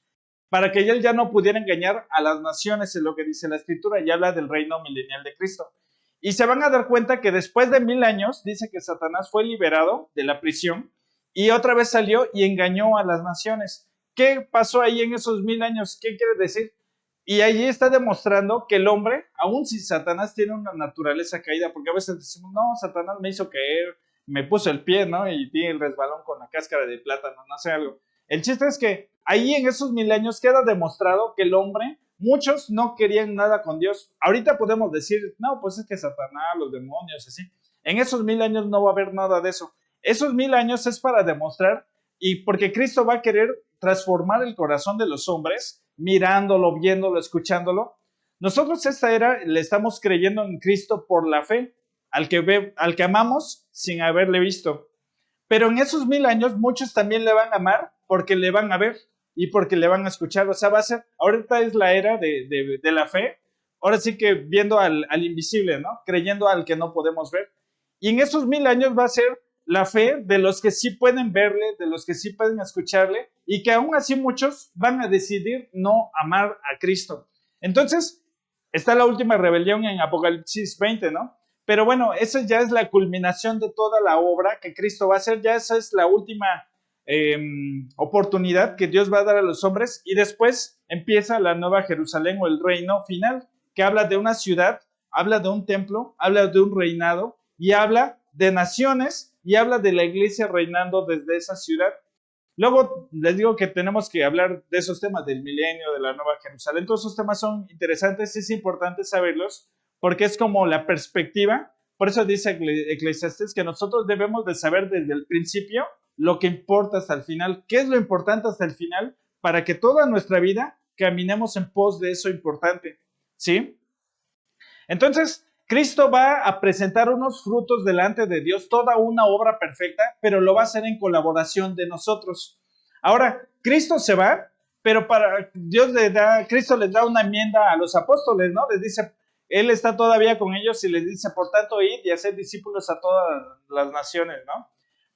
[SPEAKER 1] para que él ya no pudiera engañar a las naciones, en lo que dice la Escritura, y habla del reino milenial de Cristo. Y se van a dar cuenta que después de 1000 años, dice que Satanás fue liberado de la prisión y otra vez salió y engañó a las naciones. ¿Qué pasó ahí en esos 1000 años? ¿Qué quiere decir? Y allí está demostrando que el hombre, aun si Satanás tiene una naturaleza caída, porque a veces decimos, no, Satanás me hizo caer, me puso el pie, ¿no? Y tiene el resbalón con la cáscara de plátano, no sé algo. El chiste es que ahí en esos 1000 años queda demostrado que el hombre, muchos no querían nada con Dios. Ahorita podemos decir, no, pues es que Satanás, los demonios, así. En esos 1000 años no va a haber nada de eso. Esos 1000 años es para demostrar, y porque Cristo va a querer transformar el corazón de los hombres, mirándolo, viéndolo, escuchándolo. Nosotros esta era le estamos creyendo en Cristo por la fe, al que amamos sin haberle visto. Pero en esos 1000 años muchos también le van a amar porque le van a ver y porque le van a escuchar. O sea, va a ser, ahorita es la era de la fe, ahora sí que viendo al invisible, ¿no? Creyendo al que no podemos ver. Y en esos 1000 años va a ser la fe de los que sí pueden verle, de los que sí pueden escucharle, y que aún así muchos van a decidir no amar a Cristo. Entonces, está la última rebelión en Apocalipsis 20, ¿no? Pero bueno, esa ya es la culminación de toda la obra que Cristo va a hacer, ya esa es la última oportunidad que Dios va a dar a los hombres, y después empieza la nueva Jerusalén o el reino final, que habla de una ciudad, habla de un templo, habla de un reinado y habla de naciones y habla de la iglesia reinando desde esa ciudad. Luego les digo que tenemos que hablar de esos temas del milenio, de la nueva Jerusalén. Todos esos temas son interesantes, es importante saberlos porque es como la perspectiva. Por eso dice Eclesiastés que nosotros debemos de saber desde el principio lo que importa hasta el final. ¿Qué es lo importante hasta el final? Para que toda nuestra vida caminemos en pos de eso importante. ¿Sí? Entonces, Cristo va a presentar unos frutos delante de Dios, toda una obra perfecta, pero lo va a hacer en colaboración de nosotros. Ahora, Cristo se va, pero para Cristo les da una enmienda a los apóstoles, ¿no? Les dice, Él está todavía con ellos y les dice, por tanto, id y hacer discípulos a todas las naciones, ¿no?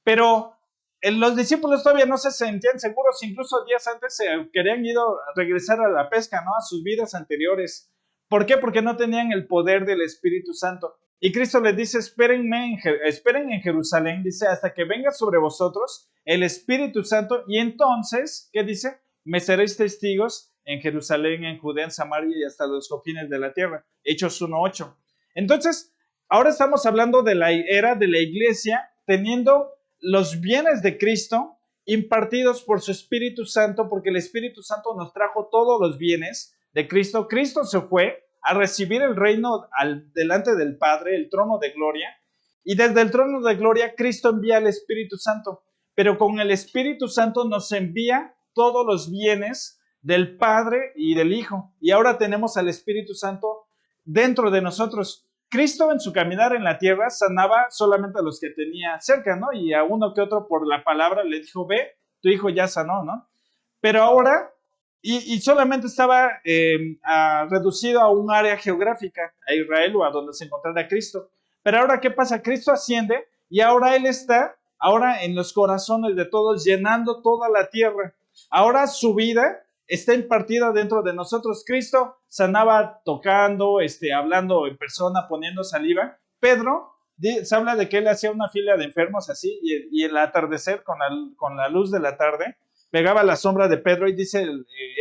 [SPEAKER 1] Pero los discípulos todavía no se sentían seguros, incluso días antes se querían ir a regresar a la pesca, ¿no? A sus vidas anteriores. ¿Por qué? Porque no tenían el poder del Espíritu Santo. Y Cristo les dice, esperen en Jerusalén, dice, hasta que venga sobre vosotros el Espíritu Santo, y entonces, ¿qué dice? Me seréis testigos en Jerusalén, en Judea, en Samaria y hasta los confines de la tierra. Hechos 1:8. Entonces, ahora estamos hablando de la era de la iglesia, teniendo los bienes de Cristo impartidos por su Espíritu Santo, porque el Espíritu Santo nos trajo todos los bienes de Cristo. Cristo se fue a recibir el reino delante del Padre, el trono de gloria, y desde el trono de gloria Cristo envía al Espíritu Santo, pero con el Espíritu Santo nos envía todos los bienes del Padre y del Hijo, y ahora tenemos al Espíritu Santo dentro de nosotros. Cristo en su caminar en la tierra sanaba solamente a los que tenía cerca, ¿no? Y a uno que otro por la palabra le dijo, ve, tu hijo ya sanó, ¿no? Pero ahora y solamente estaba reducido a un área geográfica, a Israel o a donde se encontrara Cristo. Pero ahora, ¿qué pasa? Cristo asciende y ahora Él está ahora en los corazones de todos, llenando toda la tierra. Ahora su vida está impartida dentro de nosotros. Cristo sanaba tocando, hablando en persona, poniendo saliva. Pedro, se habla de que él hacía una fila de enfermos así, y el atardecer con la luz de la tarde, pegaba la sombra de Pedro, y dice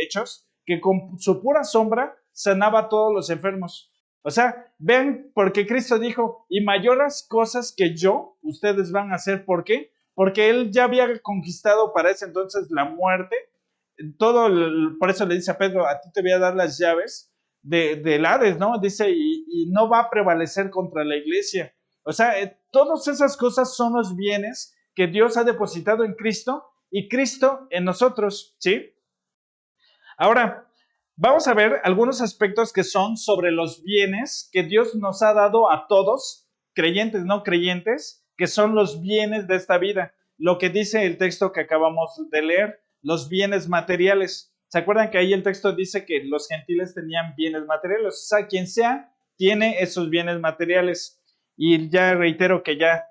[SPEAKER 1] Hechos, que con su pura sombra sanaba a todos los enfermos. O sea, ven, porque Cristo dijo, y mayores cosas que yo, ustedes van a hacer. ¿Por qué? Porque Él ya había conquistado para ese entonces la muerte. Por eso le dice a Pedro, a ti te voy a dar las llaves del Hades, ¿no? Dice, y no va a prevalecer contra la iglesia. O sea, todas esas cosas son los bienes que Dios ha depositado en Cristo, y Cristo en nosotros, ¿sí? Ahora, vamos a ver algunos aspectos que son sobre los bienes que Dios nos ha dado a todos, creyentes, no creyentes, que son los bienes de esta vida. Lo que dice el texto que acabamos de leer, los bienes materiales. ¿Se acuerdan que ahí el texto dice que los gentiles tenían bienes materiales? O sea, quien sea, tiene esos bienes materiales. Y ya reitero que ya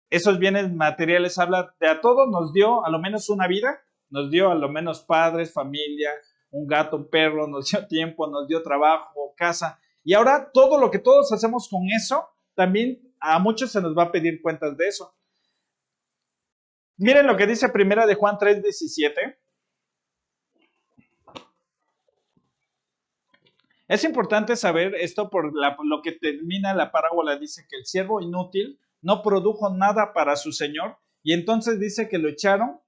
[SPEAKER 1] esos bienes materiales habla de a todos, nos dio a lo menos una vida, nos dio a lo menos padres, familia, un gato, un perro, nos dio tiempo, nos dio trabajo, casa. Y ahora todo lo que todos hacemos con eso, también a muchos se nos va a pedir cuentas de eso. Miren lo que dice Primera de Juan 3:17. Es importante saber esto por lo que termina la parábola. Dice que el siervo inútil no produjo nada para su señor y entonces dice que lo echaron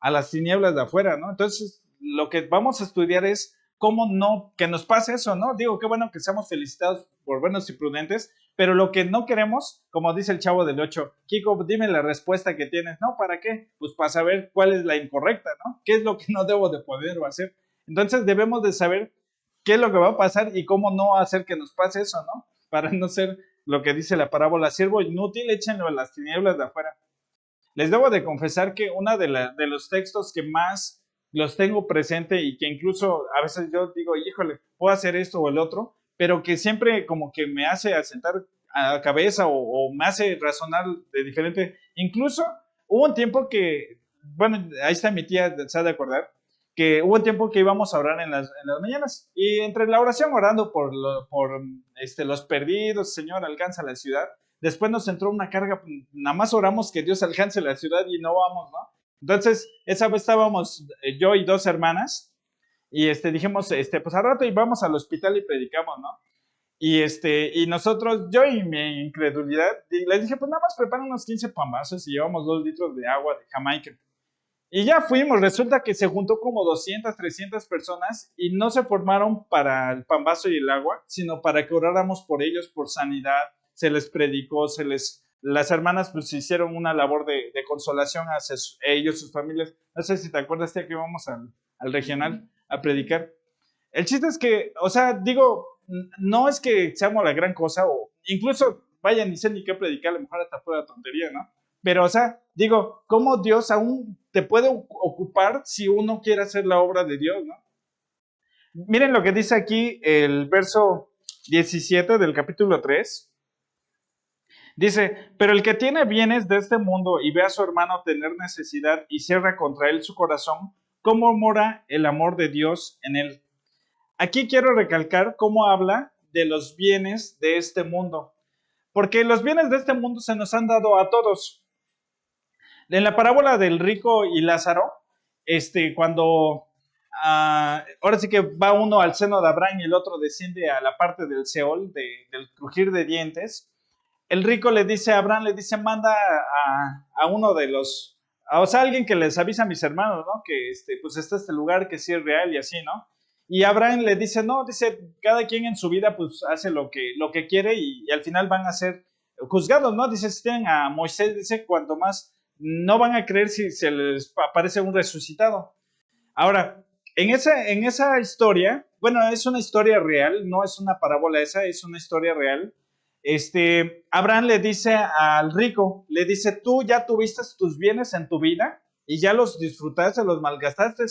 [SPEAKER 1] a las tinieblas de afuera, ¿no? Entonces, lo que vamos a estudiar es cómo no, que nos pase eso, ¿no? Digo, qué bueno que seamos felicitados por buenos y prudentes, pero lo que no queremos, como dice el Chavo del 8, Kiko, dime la respuesta que tienes, ¿no? ¿Para qué? Pues para saber cuál es la incorrecta, ¿no? ¿Qué es lo que no debo de poder o hacer? Entonces, debemos de saber qué es lo que va a pasar y cómo no hacer que nos pase eso, ¿no? Para no ser lo que dice la parábola, siervo inútil, échenlo a las tinieblas de afuera. Les debo de confesar que uno de los textos que más los tengo presente y que incluso a veces yo digo, híjole, puedo hacer esto o el otro, pero que siempre como que me hace asentar a la cabeza o me hace razonar de diferente. Incluso hubo un tiempo que, bueno, ahí está mi tía, se ha de acordar, que hubo un tiempo que íbamos a orar en las mañanas y entre la oración orando por los perdidos, Señor, alcanza la ciudad. Después nos entró una carga, nada más oramos que Dios alcance la ciudad y no vamos, ¿no? Entonces, esa vez estábamos yo y dos hermanas y dijimos, pues al rato y vamos al hospital y predicamos, ¿no? Y nosotros, yo y mi incredulidad, les dije, pues nada más preparen unos 15 pambazos y llevamos 2 litros de agua de Jamaica. Y ya fuimos, resulta que se juntó como 200, 300 personas y no se formaron para el pambazo y el agua, sino para que oráramos por ellos, por sanidad, se les predicó, las hermanas pues hicieron una labor de consolación hacia ellos, sus familias. No sé si te acuerdas, tía, que íbamos al regional a predicar. El chiste es que, o sea, digo, no es que seamos la gran cosa, o incluso, vaya, ni sé ni qué predicar, a lo mejor hasta fuera tontería, ¿no? Pero, o sea, digo, ¿cómo Dios aún te puede ocupar si uno quiere hacer la obra de Dios, ¿no? Miren lo que dice aquí el verso 17 del capítulo 3. Dice, pero el que tiene bienes de este mundo y ve a su hermano tener necesidad y cierra contra él su corazón, ¿cómo mora el amor de Dios en él? Aquí quiero recalcar cómo habla de los bienes de este mundo, porque los bienes de este mundo se nos han dado a todos. En la parábola del rico y Lázaro, cuando ahora sí que va uno al seno de Abraham y el otro desciende a la parte del Seol, del crujir de dientes, el rico le dice a Abraham, le dice, manda a uno de los, o sea, alguien que les avisa a mis hermanos, ¿no? Que pues está este lugar que sí es real y así, ¿no? Y Abraham le dice, no, dice, cada quien en su vida pues hace lo que quiere y al final van a ser juzgados, ¿no? Dice, si tienen a Moisés, dice, cuanto más no van a creer si se les aparece un resucitado. Ahora, en esa historia, bueno, es una historia real, no es una parábola esa, es una historia real. Abraham le dice al rico, le dice, tú ya tuviste tus bienes en tu vida y ya los disfrutaste, los malgastaste.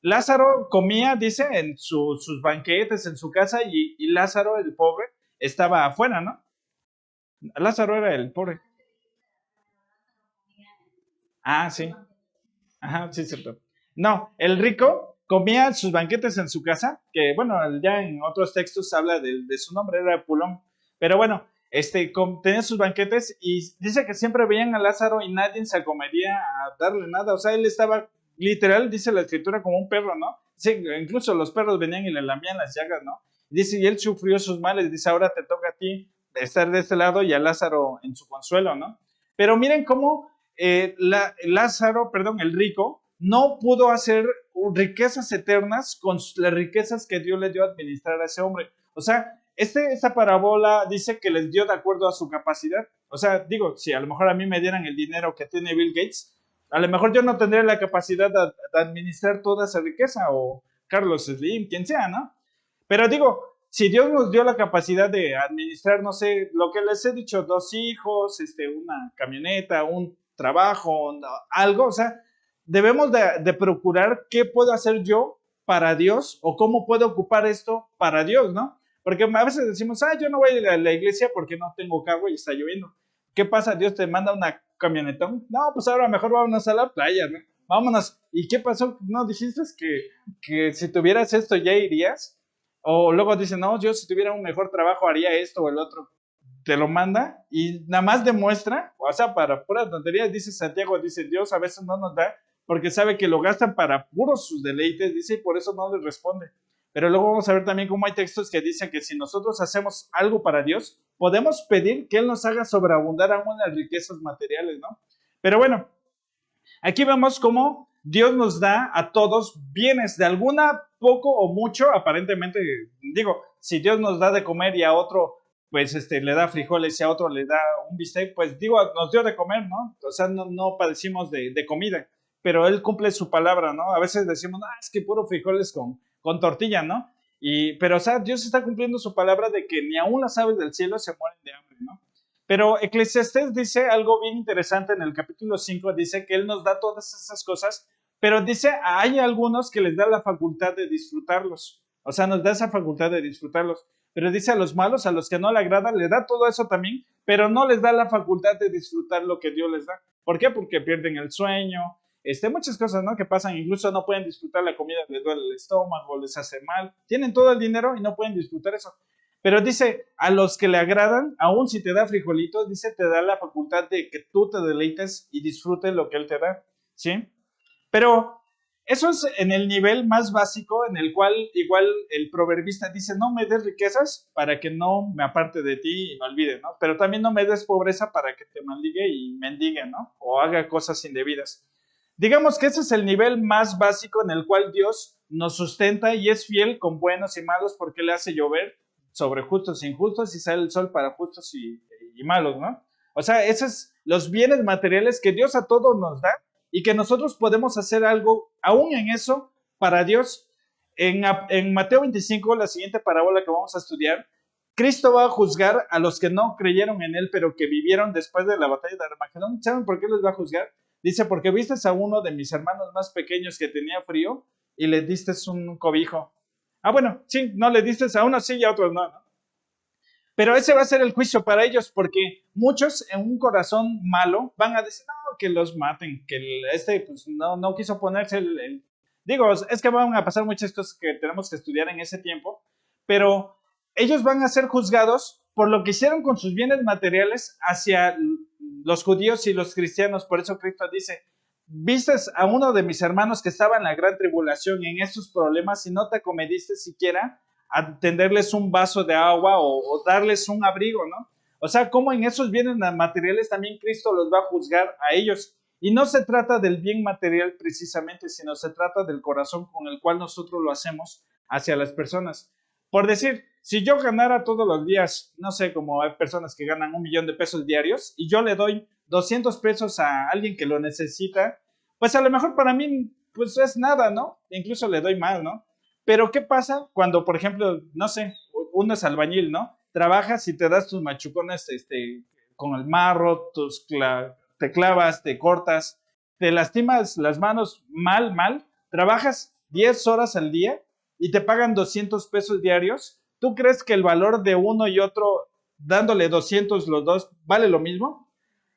[SPEAKER 1] Lázaro comía, dice, en sus banquetes, en su casa, y Lázaro, el pobre, estaba afuera, ¿no? Lázaro era el pobre. Ah, sí. Ajá, sí, cierto. No, el rico comía sus banquetes en su casa, que bueno, ya en otros textos habla de su nombre, era Pulón. Pero bueno, tenía sus banquetes y dice que siempre veían a Lázaro y nadie se acomería a darle nada. O sea, él estaba literal, dice la escritura, como un perro, ¿no? Sí, incluso los perros venían y le lamían las llagas, ¿no? Dice, y él sufrió sus males. Dice, ahora te toca a ti estar de este lado y a Lázaro en su consuelo, ¿no? Pero miren cómo Lázaro, perdón, el rico, no pudo hacer riquezas eternas con las riquezas que Dios le dio a administrar a ese hombre. O sea, esta parábola dice que les dio de acuerdo a su capacidad. O sea, digo, si a lo mejor a mí me dieran el dinero que tiene Bill Gates, A lo mejor yo no tendría la capacidad de administrar toda esa riqueza, o Carlos Slim, quien sea, ¿no? Pero digo, si Dios nos dio la capacidad de administrar, no sé, lo que les he dicho, 2 hijos, una camioneta, un trabajo, algo, o sea, debemos de procurar qué puedo hacer yo para Dios o cómo puedo ocupar esto para Dios, ¿no? Porque a veces decimos, yo no voy a ir a la iglesia porque no tengo carro y está lloviendo. ¿Qué pasa? Dios te manda una camionetón. No, pues ahora mejor vámonos a la playa, ¿no? Vámonos. ¿Y qué pasó? No, dijiste que si tuvieras esto ya irías. O luego dicen, no, yo si tuviera un mejor trabajo haría esto o el otro. Te lo manda y nada más demuestra, o sea, para pura tontería, dice Santiago, dice, Dios a veces no nos da porque sabe que lo gastan para puros sus deleites, dice, y por eso no les responde. Pero luego vamos a ver también cómo hay textos que dicen que si nosotros hacemos algo para Dios, podemos pedir que Él nos haga sobreabundar aún las riquezas materiales, ¿no? Pero bueno, aquí vemos cómo Dios nos da a todos bienes, de alguna poco o mucho, aparentemente, digo, si Dios nos da de comer y a otro, pues le da frijoles y a otro le da un bistec, pues digo, nos dio de comer, ¿no? O sea, no padecimos de comida, pero Él cumple su palabra, ¿no? A veces decimos, es que puro frijoles con tortilla, ¿no? Pero, o sea, Dios está cumpliendo su palabra de que ni aún las aves del cielo se mueren de hambre, ¿no? Pero Eclesiastés dice algo bien interesante en el capítulo 5, dice que Él nos da todas esas cosas, pero dice, hay algunos que les da la facultad de disfrutarlos, o sea, nos da esa facultad de disfrutarlos, pero dice a los malos, a los que no le agradan, le da todo eso también, pero no les da la facultad de disfrutar lo que Dios les da. ¿Por qué? Porque pierden el sueño, muchas cosas, ¿no? Que pasan, incluso no pueden disfrutar la comida, les duele el estómago, les hace mal, tienen todo el dinero y no pueden disfrutar eso. Pero dice, a los que le agradan, aun si te da frijolitos, dice, te da la facultad de que tú te deleites y disfrutes lo que Él te da, ¿sí? Pero eso es en el nivel más básico, en el cual igual el proverbista dice, no me des riquezas para que no me aparte de ti y me olvide, ¿no? Pero también no me des pobreza para que te maldiga y mendigue, ¿no? O haga cosas indebidas. Digamos que ese es el nivel más básico en el cual Dios nos sustenta y es fiel con buenos y malos porque le hace llover sobre justos e injustos y sale el sol para justos y malos, ¿no? O sea, esos son los bienes materiales que Dios a todos nos da y que nosotros podemos hacer algo aún en eso para Dios. En Mateo 25, la siguiente parábola que vamos a estudiar, Cristo va a juzgar a los que no creyeron en Él, pero que vivieron después de la batalla de Armagedón. ¿Saben por qué les va a juzgar? Dice, porque viste a uno de mis hermanos más pequeños que tenía frío y le diste un cobijo. Bueno, sí, no le diste a unos sí y a otros no, ¿no? Pero ese va a ser el juicio para ellos, porque muchos en un corazón malo van a decir, no, que los maten, que pues, no quiso ponerse Digo, es que van a pasar muchas cosas que tenemos que estudiar en ese tiempo, pero ellos van a ser juzgados por lo que hicieron con sus bienes materiales hacia los judíos y los cristianos. Por eso Cristo dice, vistes a uno de mis hermanos que estaba en la gran tribulación, en estos problemas, y no te acomediste siquiera a tenderles un vaso de agua o darles un abrigo, ¿no? O sea, como en esos bienes materiales también Cristo los va a juzgar a ellos. Y no se trata del bien material precisamente, sino se trata del corazón con el cual nosotros lo hacemos hacia las personas. Por decir, si yo ganara todos los días, no sé, como hay personas que ganan 1 millón de pesos diarios y yo le doy 200 pesos a alguien que lo necesita, pues a lo mejor para mí, pues es nada, ¿no? Incluso le doy más, ¿no? Pero ¿qué pasa cuando, por ejemplo, no sé, uno es albañil, ¿no? Trabajas y te das tus machucones con el marro, te clavas, te cortas, te lastimas las manos mal, trabajas 10 horas al día y te pagan 200 pesos diarios. ¿Tú crees que el valor de uno y otro, dándole 200 los dos, vale lo mismo?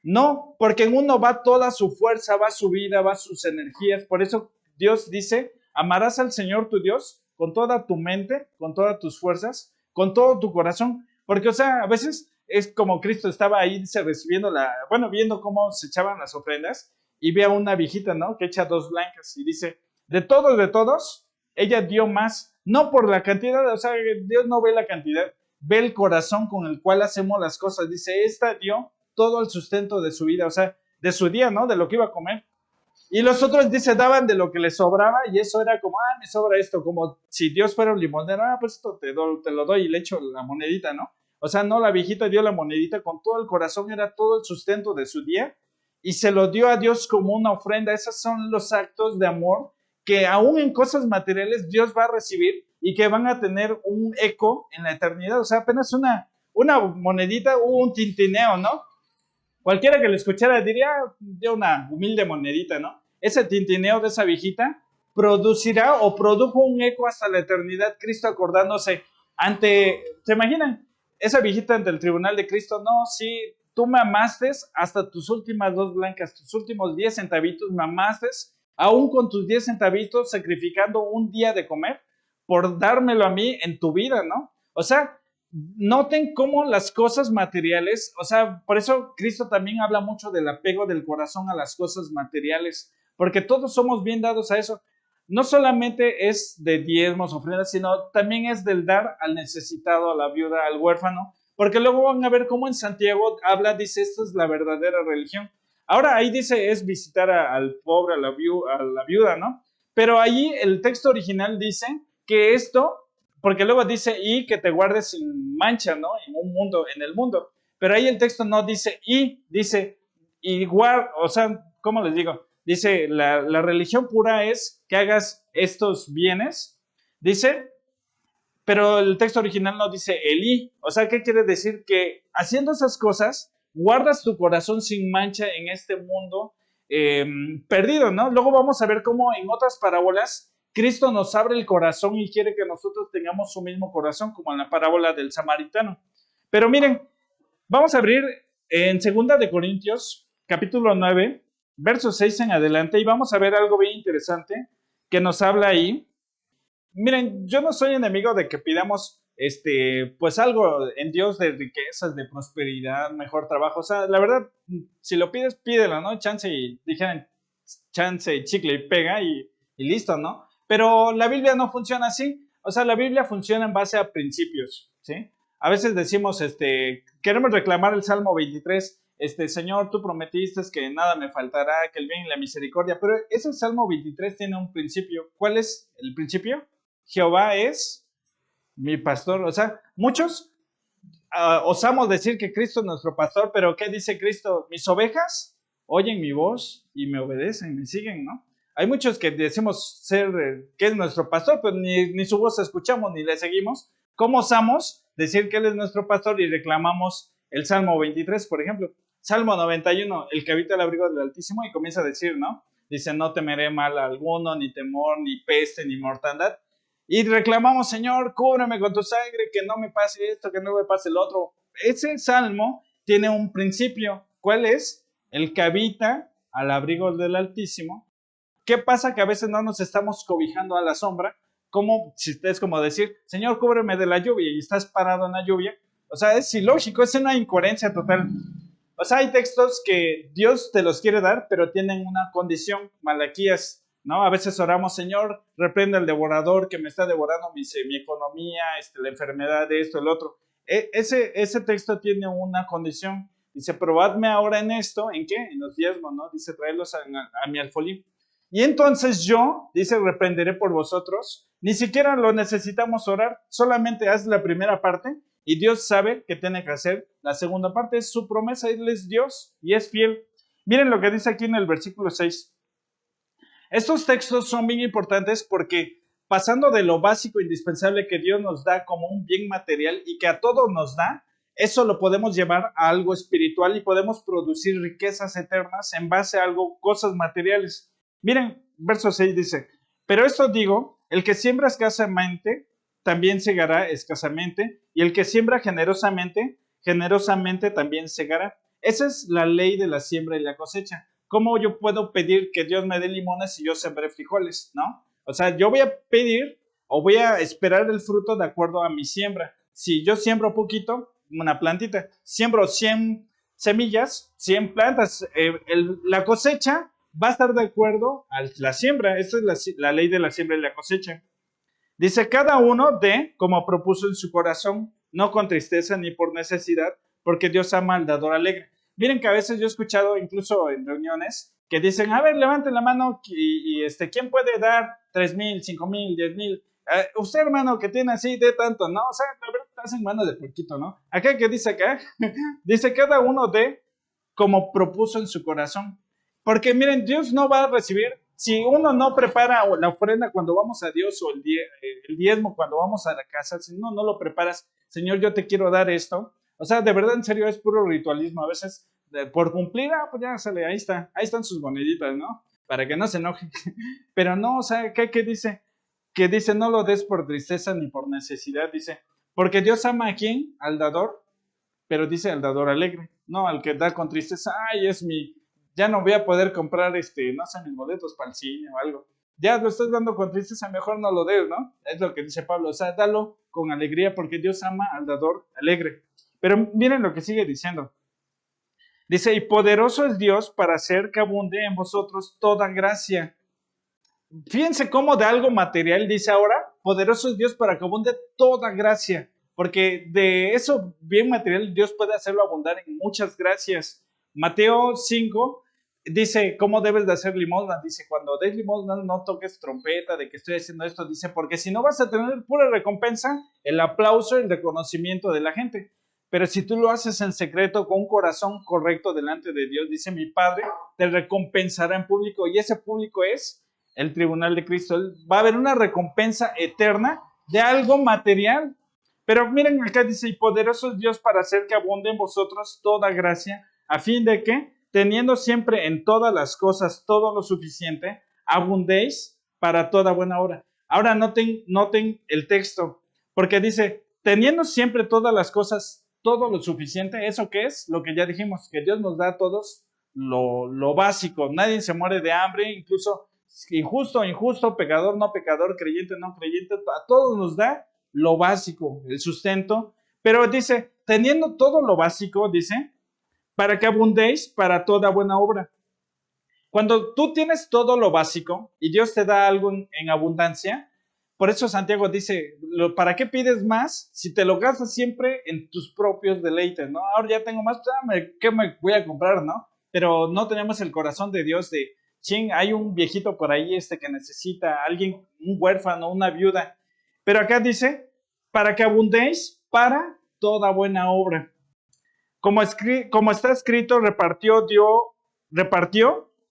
[SPEAKER 1] No, porque en uno va toda su fuerza, va su vida, va sus energías. Por eso Dios dice, amarás al Señor tu Dios con toda tu mente, con todas tus fuerzas, con todo tu corazón. Porque, o sea, a veces es como Cristo estaba ahí, dice, viendo cómo se echaban las ofrendas y ve a una viejita, ¿no? Que echa 2 blancas y dice, de todos, ella dio más, no por la cantidad, o sea, Dios no ve la cantidad, ve el corazón con el cual hacemos las cosas. Dice, esta dio todo el sustento de su vida, o sea, de su día, ¿no? De lo que iba a comer. Y los otros, dice, daban de lo que les sobraba y eso era como, me sobra esto, como si Dios fuera un limonero, pues esto te lo doy y le echo la monedita, ¿no? O sea, no, la viejita dio la monedita con todo el corazón, era todo el sustento de su día y se lo dio a Dios como una ofrenda. Esos son los actos de amor que aún en cosas materiales Dios va a recibir y que van a tener un eco en la eternidad. O sea, apenas una monedita o un tintineo, ¿no? Cualquiera que lo escuchara diría, de una humilde monedita, ¿no? Ese tintineo de esa viejita producirá o produjo un eco hasta la eternidad, Cristo acordándose ¿se imaginan? Esa viejita ante el tribunal de Cristo, no, sí, tú me amaste hasta tus últimas dos blancas, tus últimos 10 centavitos me amaste, aún con tus 10 centavitos sacrificando un día de comer por dármelo a mí en tu vida, ¿no? O sea, noten cómo las cosas materiales, o sea, por eso Cristo también habla mucho del apego del corazón a las cosas materiales, porque todos somos bien dados a eso. No solamente es de diezmos, ofrendas, sino también es del dar al necesitado, a la viuda, al huérfano, porque luego van a ver cómo en Santiago habla, dice, esta es la verdadera religión. Ahora ahí dice, es visitar al pobre, a la viuda, ¿no? Pero ahí el texto original dice que esto, porque luego dice, y que te guardes sin mancha, ¿no? En el mundo. Pero ahí el texto no dice, y, dice, igual, o sea, ¿cómo les digo? Dice, la religión pura es que hagas estos bienes, dice, pero el texto original no dice el y. O sea, ¿qué quiere decir? Que haciendo esas cosas, guardas tu corazón sin mancha en este mundo perdido, ¿no? Luego vamos a ver cómo en otras parábolas Cristo nos abre el corazón y quiere que nosotros tengamos su mismo corazón, como en la parábola del samaritano. Pero miren, vamos a abrir en 2 Corintios, capítulo 9, verso 6 en adelante, y vamos a ver algo bien interesante que nos habla ahí. Miren, yo no soy enemigo de que pidamos, pues algo en Dios de riquezas, de prosperidad, mejor trabajo. O sea, la verdad, si lo pides, pídelo, ¿no? Chance y dijeran, chance, chicle y pega y listo, ¿no? Pero la Biblia no funciona así. O sea, la Biblia funciona en base a principios, ¿sí? A veces decimos, queremos reclamar el Salmo 23, Señor, tú prometiste que nada me faltará, que el bien y la misericordia, pero ese Salmo 23 tiene un principio. ¿Cuál es el principio? Jehová es mi pastor. O sea, muchos osamos decir que Cristo es nuestro pastor, pero ¿qué dice Cristo? Mis ovejas oyen mi voz y me obedecen, me siguen, ¿no? Hay muchos que decimos ser que es nuestro pastor, pero ni su voz escuchamos ni le seguimos. ¿Cómo osamos decir que Él es nuestro pastor y reclamamos el Salmo 23, por ejemplo? Salmo 91, el que habita el abrigo del Altísimo, y comienza a decir, ¿no? Dice, no temeré mal alguno, ni temor, ni peste, ni mortandad. Y reclamamos, Señor, cúbreme con tu sangre, que no me pase esto, que no me pase el otro. Ese salmo tiene un principio. ¿Cuál es? El que habita al abrigo del Altísimo. ¿Qué pasa? Que a veces no nos estamos cobijando a la sombra. Como si es como decir, Señor, cúbreme de la lluvia, y estás parado en la lluvia. O sea, es ilógico, es una incoherencia total. O sea, hay textos que Dios te los quiere dar, pero tienen una condición, Malaquías, ¿no? A veces oramos, Señor, reprende al devorador que me está devorando mi economía, la enfermedad de esto, el otro. Ese texto tiene una condición. Dice, probadme ahora en esto, ¿en qué? En los diezmos, ¿no? Dice, traedlos a mi alfolí. Y entonces yo, dice, reprenderé por vosotros. Ni siquiera lo necesitamos orar, solamente haz la primera parte y Dios sabe que tiene que hacer la segunda parte. Es su promesa, Él es Dios y es fiel. Miren lo que dice aquí en el versículo 6. Estos textos son bien importantes porque pasando de lo básico indispensable que Dios nos da como un bien material y que a todos nos da, eso lo podemos llevar a algo espiritual y podemos producir riquezas eternas en base a algo, cosas materiales. Miren, verso 6 dice, pero esto digo, el que siembra escasamente, también segará escasamente, y el que siembra generosamente, generosamente también segará. Esa es la ley de la siembra y la cosecha. ¿Cómo yo puedo pedir que Dios me dé limones si yo sembré frijoles? ¿No? O sea, yo voy a pedir o voy a esperar el fruto de acuerdo a mi siembra. Si yo siembro poquito, una plantita, siembro 100 semillas, 100 plantas, la cosecha va a estar de acuerdo a la siembra. Esta es la ley de la siembra y la cosecha. Dice, cada uno dé como propuso en su corazón, no con tristeza ni por necesidad, porque Dios ama al dador alegre. Miren que a veces yo he escuchado, incluso en reuniones, que dicen, a ver, levanten la mano ¿quién puede dar 3,000, 5,000, 10,000? Usted, hermano, que tiene así, de tanto, ¿no? O sea, a ver, hacen mano de poquito, ¿no? Acá, ¿qué dice acá? Dice, cada uno dé como propuso en su corazón. Porque miren, Dios no va a recibir, si uno no prepara la ofrenda cuando vamos a Dios o el diezmo cuando vamos a la casa, si no lo preparas, Señor, yo te quiero dar esto. O sea, de verdad, en serio, es puro ritualismo. A veces, por cumplir, pues ya sale, ahí están sus moneditas, ¿no? Para que no se enoje. Pero no, o sea, ¿qué dice? Que dice, no lo des por tristeza ni por necesidad, dice, porque Dios ama a quién, al dador, pero dice al dador alegre, no al que da con tristeza, ay, ya no voy a poder comprar, no sé, mis boletos para el cine o algo. Ya lo estás dando con tristeza, mejor no lo des, ¿no? Es lo que dice Pablo, o sea, dalo con alegría porque Dios ama al dador alegre. Pero miren lo que sigue diciendo. Dice, y poderoso es Dios para hacer que abunde en vosotros toda gracia. Fíjense cómo de algo material dice ahora, poderoso es Dios para que abunde toda gracia, porque de eso bien material Dios puede hacerlo abundar en muchas gracias. Mateo 5 dice, ¿cómo debes de hacer limosna? Dice, cuando des limosna no toques trompeta de que estoy haciendo esto, dice, porque si no vas a tener pura recompensa, el aplauso y el reconocimiento de la gente. Pero si tú lo haces en secreto con un corazón correcto delante de Dios, dice mi Padre, te recompensará en público y ese público es el tribunal de Cristo. Va a haber una recompensa eterna de algo material. Pero miren acá dice, y poderoso es Dios para hacer que abunde en vosotros toda gracia, a fin de que, teniendo siempre en todas las cosas todo lo suficiente, abundéis para toda buena obra. Ahora noten el texto, porque dice, teniendo siempre todas las cosas, todo lo suficiente, ¿eso qué es? Lo que ya dijimos, que Dios nos da a todos lo básico. Nadie se muere de hambre, incluso injusto, pecador, no pecador, creyente, no creyente, a todos nos da lo básico, el sustento, pero dice, teniendo todo lo básico, dice, para que abundéis para toda buena obra. Cuando tú tienes todo lo básico y Dios te da algo en abundancia, por eso Santiago dice, ¿para qué pides más si te lo gastas siempre en tus propios deleites, ¿no? Ahora ya tengo más, ¿qué me voy a comprar, no? Pero no tenemos el corazón de Dios de, ching, hay un viejito por ahí que necesita, alguien, un huérfano, una viuda. Pero acá dice, para que abundéis para toda buena obra. Como está escrito,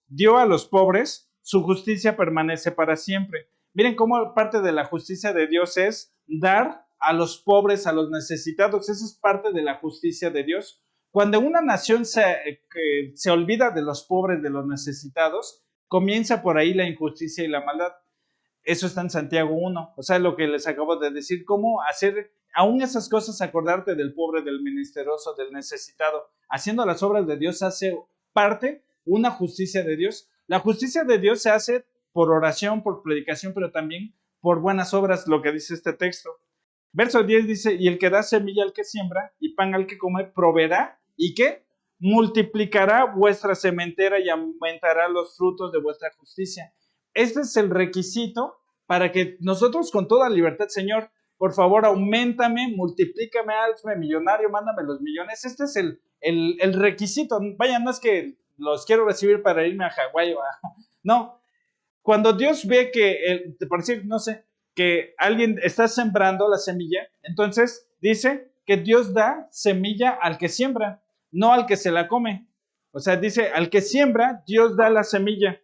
[SPEAKER 1] dio a los pobres, su justicia permanece para siempre. Miren cómo parte de la justicia de Dios es dar a los pobres, a los necesitados. Esa es parte de la justicia de Dios. Cuando una nación se olvida de los pobres, de los necesitados, comienza por ahí la injusticia y la maldad. Eso está en Santiago 1. O sea, lo que les acabo de decir, cómo hacer aún esas cosas, acordarte del pobre, del menesteroso, del necesitado. Haciendo las obras de Dios hace parte una justicia de Dios. La justicia de Dios se hace por oración, por predicación, pero también por buenas obras, lo que dice este texto. Verso 10 dice, y el que da semilla al que siembra y pan al que come, proveerá, ¿y qué? Multiplicará vuestra sementera y aumentará los frutos de vuestra justicia. Este es el requisito para que nosotros con toda libertad, Señor, por favor, auméntame, multiplícame, hazme millonario, mándame los millones. Este es el requisito. Vaya, no es que los quiero recibir para irme a Hawái. No, cuando Dios ve que, por decir, no sé, que alguien está sembrando la semilla, entonces dice que Dios da semilla al que siembra, no al que se la come. O sea, dice, al que siembra, Dios da la semilla.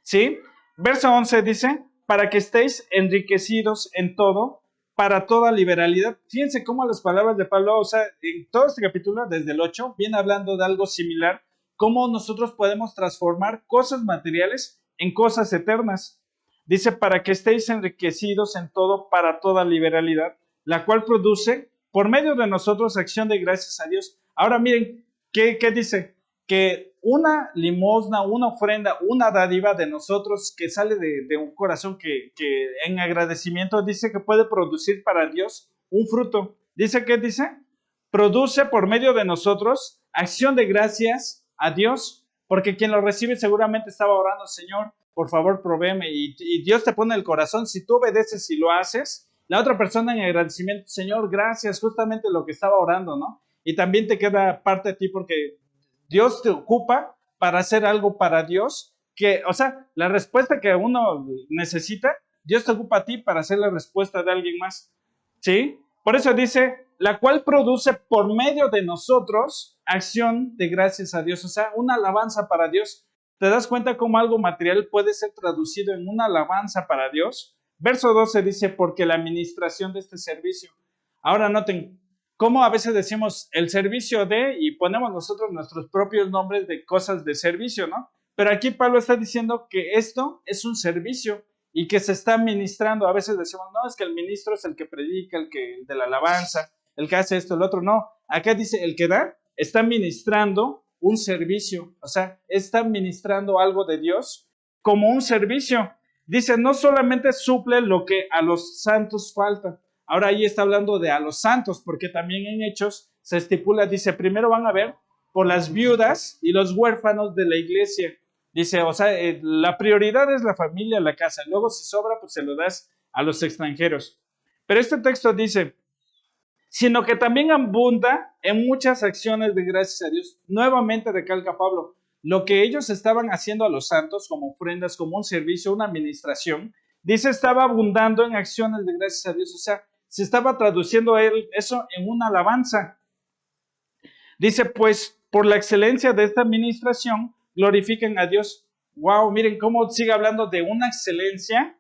[SPEAKER 1] ¿Sí? Verso 11 dice, para que estéis enriquecidos en todo, para toda liberalidad. Fíjense cómo las palabras de Pablo, o sea, en todo este capítulo, desde el 8, viene hablando de algo similar, cómo nosotros podemos transformar cosas materiales en cosas eternas. Dice, para que estéis enriquecidos en todo, para toda liberalidad, la cual produce, por medio de nosotros, acción de gracias a Dios. Ahora miren, ¿qué dice? Que una limosna, una ofrenda, una dádiva de nosotros que sale de un corazón que en agradecimiento dice que puede producir para Dios un fruto. ¿Dice qué dice? Produce por medio de nosotros acción de gracias a Dios, porque quien lo recibe seguramente estaba orando, Señor, por favor, provéeme, y Dios te pone el corazón. Si tú obedeces y lo haces, la otra persona en agradecimiento, Señor, gracias, justamente lo que estaba orando, ¿no? Y también te queda parte de ti porque Dios te ocupa para hacer algo para Dios, que, o sea, la respuesta que uno necesita, Dios te ocupa a ti para hacer la respuesta de alguien más, ¿sí? Por eso dice, la cual produce por medio de nosotros acción de gracias a Dios, o sea, una alabanza para Dios. ¿Te das cuenta cómo algo material puede ser traducido en una alabanza para Dios? Verso 12 dice, porque la administración de este servicio. Ahora noten, cómo a veces decimos el servicio de, y ponemos nosotros nuestros propios nombres de cosas de servicio, ¿no? Pero aquí Pablo está diciendo que esto es un servicio y que se está ministrando. A veces decimos, no, es que el ministro es el que predica, el de la alabanza, el que hace esto, el otro. No, acá dice, el que da, está ministrando un servicio, o sea, está ministrando algo de Dios como un servicio. Dice, no solamente suple lo que a los santos falta. Ahora ahí está hablando de a los santos, porque también en Hechos se estipula, dice, primero van a ver por las viudas y los huérfanos de la iglesia. Dice, o sea, la prioridad es la familia, la casa. Luego si sobra, pues se lo das a los extranjeros. Pero este texto dice, sino que también abunda en muchas acciones de gracias a Dios. Nuevamente recalca Pablo, lo que ellos estaban haciendo a los santos como ofrendas, como un servicio, una administración, dice, estaba abundando en acciones de gracias a Dios. O sea, se estaba traduciendo eso en una alabanza. Dice, pues, por la excelencia de esta administración, glorifiquen a Dios. Wow, miren cómo sigue hablando de una excelencia,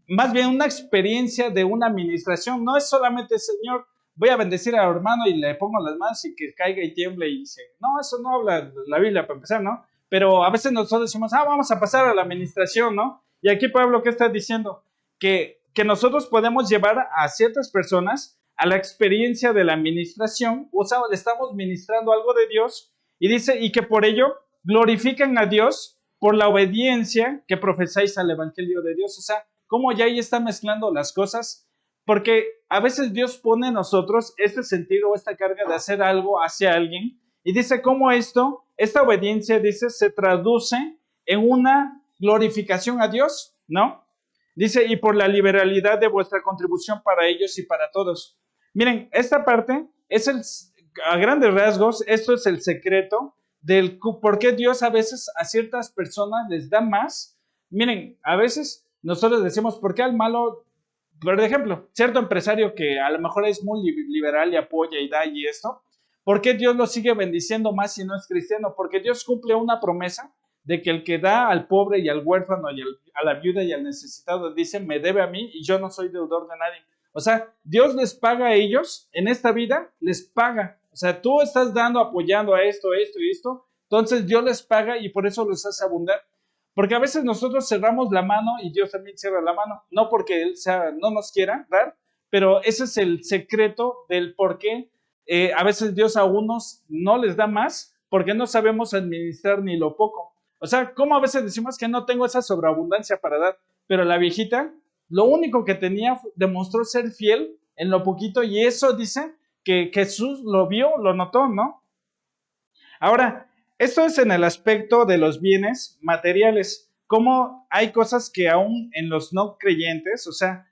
[SPEAKER 1] más bien una experiencia de una administración. No es solamente, Señor, voy a bendecir al hermano y le pongo las manos y que caiga y tiemble y dice, no, eso no habla la Biblia para empezar, ¿no? Pero a veces nosotros decimos, vamos a pasar a la administración, ¿no? Y aquí Pablo, ¿qué está diciendo? Que nosotros podemos llevar a ciertas personas a la experiencia de la administración, o sea, le estamos ministrando algo de Dios, y dice, y que por ello glorifican a Dios por la obediencia que profesáis al evangelio de Dios. O sea, cómo ya ahí está mezclando las cosas, porque a veces Dios pone en nosotros este sentido, esta carga de hacer algo hacia alguien, y dice cómo esta obediencia, dice, se traduce en una glorificación a Dios, ¿no? Dice, y por la liberalidad de vuestra contribución para ellos y para todos. Miren, esta parte es a grandes rasgos, esto es el secreto del por qué Dios a veces a ciertas personas les da más. Miren, a veces nosotros decimos, ¿por qué al malo? Por ejemplo, cierto empresario que a lo mejor es muy liberal y apoya y da y esto, ¿por qué Dios lo sigue bendiciendo más si no es cristiano? Porque Dios cumple una promesa de que el que da al pobre y al huérfano y a la viuda y al necesitado, dice, me debe a mí y yo no soy deudor de nadie. O sea, Dios les paga a ellos, en esta vida les paga. O sea, tú estás dando, apoyando a esto y esto, entonces Dios les paga y por eso les hace abundar. Porque a veces nosotros cerramos la mano y Dios también cierra la mano, no porque Él no nos quiera dar, pero ese es el secreto del por qué a veces Dios a unos no les da más, porque no sabemos administrar ni lo poco. O sea, como a veces decimos que no tengo esa sobreabundancia para dar, pero la viejita, lo único que tenía demostró ser fiel en lo poquito, y eso dice que Jesús lo vio, lo notó, ¿no? Ahora, esto es en el aspecto de los bienes materiales, como hay cosas que aún en los no creyentes, o sea,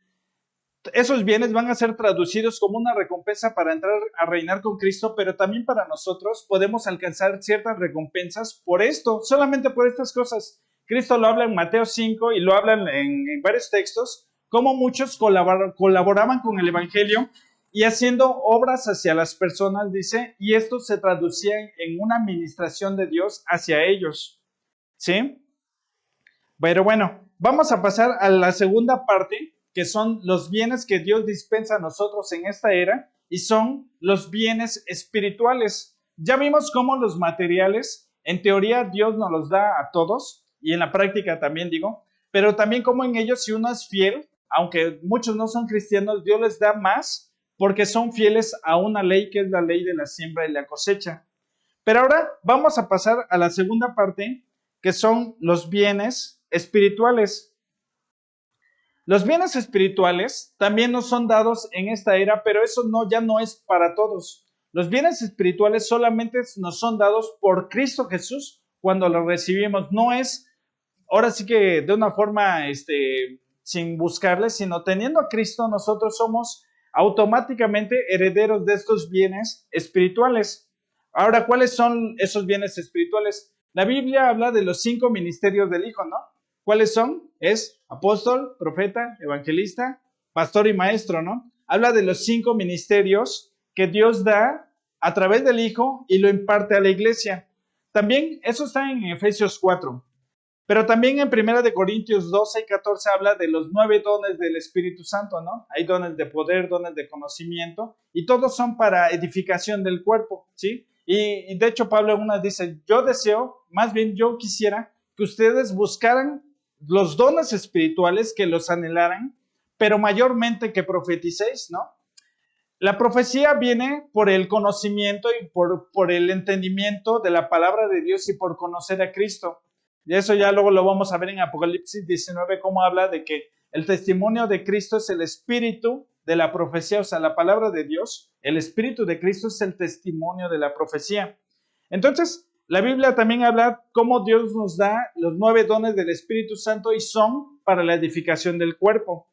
[SPEAKER 1] esos bienes van a ser traducidos como una recompensa para entrar a reinar con Cristo, pero también para nosotros podemos alcanzar ciertas recompensas por esto, solamente por estas cosas. Cristo lo habla en Mateo 5 y lo hablan en varios textos, cómo muchos colaboraban con el Evangelio y haciendo obras hacia las personas, dice, y esto se traducía en una administración de Dios hacia ellos, ¿sí? Pero bueno, vamos a pasar a la segunda parte, que son los bienes que Dios dispensa a nosotros en esta era, y son los bienes espirituales. Ya vimos cómo los materiales, en teoría Dios nos los da a todos, y en la práctica también digo, pero también como en ellos si uno es fiel, aunque muchos no son cristianos, Dios les da más porque son fieles a una ley que es la ley de la siembra y la cosecha. Pero ahora vamos a pasar a la segunda parte, que son los bienes espirituales. Los bienes espirituales también nos son dados en esta era, pero eso ya no es para todos. Los bienes espirituales solamente nos son dados por Cristo Jesús cuando los recibimos. No es, ahora sí que de una forma sin buscarle, sino teniendo a Cristo nosotros somos automáticamente herederos de estos bienes espirituales. Ahora, ¿cuáles son esos bienes espirituales? La Biblia habla de los 5 ministerios del Hijo, ¿no? ¿Cuáles son? Es apóstol, profeta, evangelista, pastor y maestro, ¿no? Habla de los 5 ministerios que Dios da a través del Hijo y lo imparte a la iglesia. También eso está en Efesios 4. Pero también en 1 Corintios 12 y 14 habla de los 9 dones del Espíritu Santo, ¿no? Hay dones de poder, dones de conocimiento, y todos son para edificación del cuerpo, ¿sí? Y de hecho Pablo en una dice, yo deseo, más bien yo quisiera que ustedes buscaran los dones espirituales, que los anhelaran, pero mayormente que profeticéis, ¿no? La profecía viene por el conocimiento y por el entendimiento de la palabra de Dios y por conocer a Cristo. Y eso ya luego lo vamos a ver en Apocalipsis 19, cómo habla de que el testimonio de Cristo es el espíritu de la profecía, o sea, la palabra de Dios, el espíritu de Cristo es el testimonio de la profecía. Entonces, la Biblia también habla cómo Dios nos da los 9 dones del Espíritu Santo y son para la edificación del cuerpo.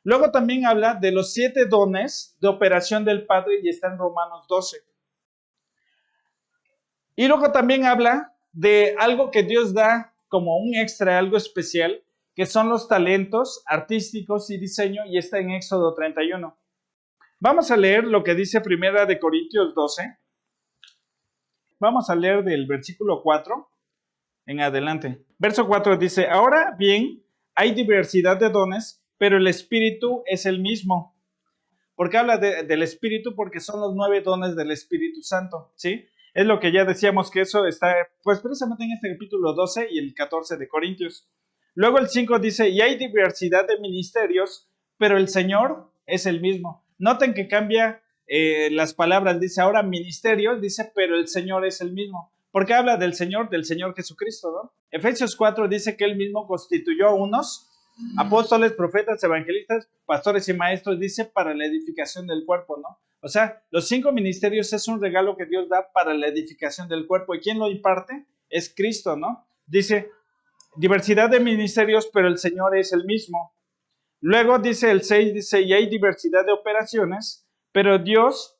[SPEAKER 1] Luego también habla de los 7 dones de operación del Padre y está en Romanos 12. Y luego también habla de algo que Dios da como un extra, algo especial, que son los talentos artísticos y diseño, y está en Éxodo 31. Vamos a leer lo que dice 1 Corintios 12. Vamos a leer del versículo 4 en adelante. Verso 4 dice, ahora bien, hay diversidad de dones, pero el Espíritu es el mismo. ¿Por qué habla del Espíritu? Porque son los 9 dones del Espíritu Santo, ¿sí? Es lo que ya decíamos, que eso está, pues precisamente en este capítulo 12 y el 14 de Corintios. Luego el 5 dice, y hay diversidad de ministerios, pero el Señor es el mismo. Noten que cambia las palabras, dice ahora ministerios, dice, pero el Señor es el mismo. ¿Por qué habla del Señor Jesucristo, ¿no? Efesios 4 dice que Él mismo constituyó a unos apóstoles, profetas, evangelistas, pastores y maestros, dice, para la edificación del cuerpo, ¿no? O sea, los 5 ministerios es un regalo que Dios da para la edificación del cuerpo. ¿Y quién lo imparte? Es Cristo, ¿no? Dice, diversidad de ministerios, pero el Señor es el mismo. Luego dice el 6, dice, y hay diversidad de operaciones, pero Dios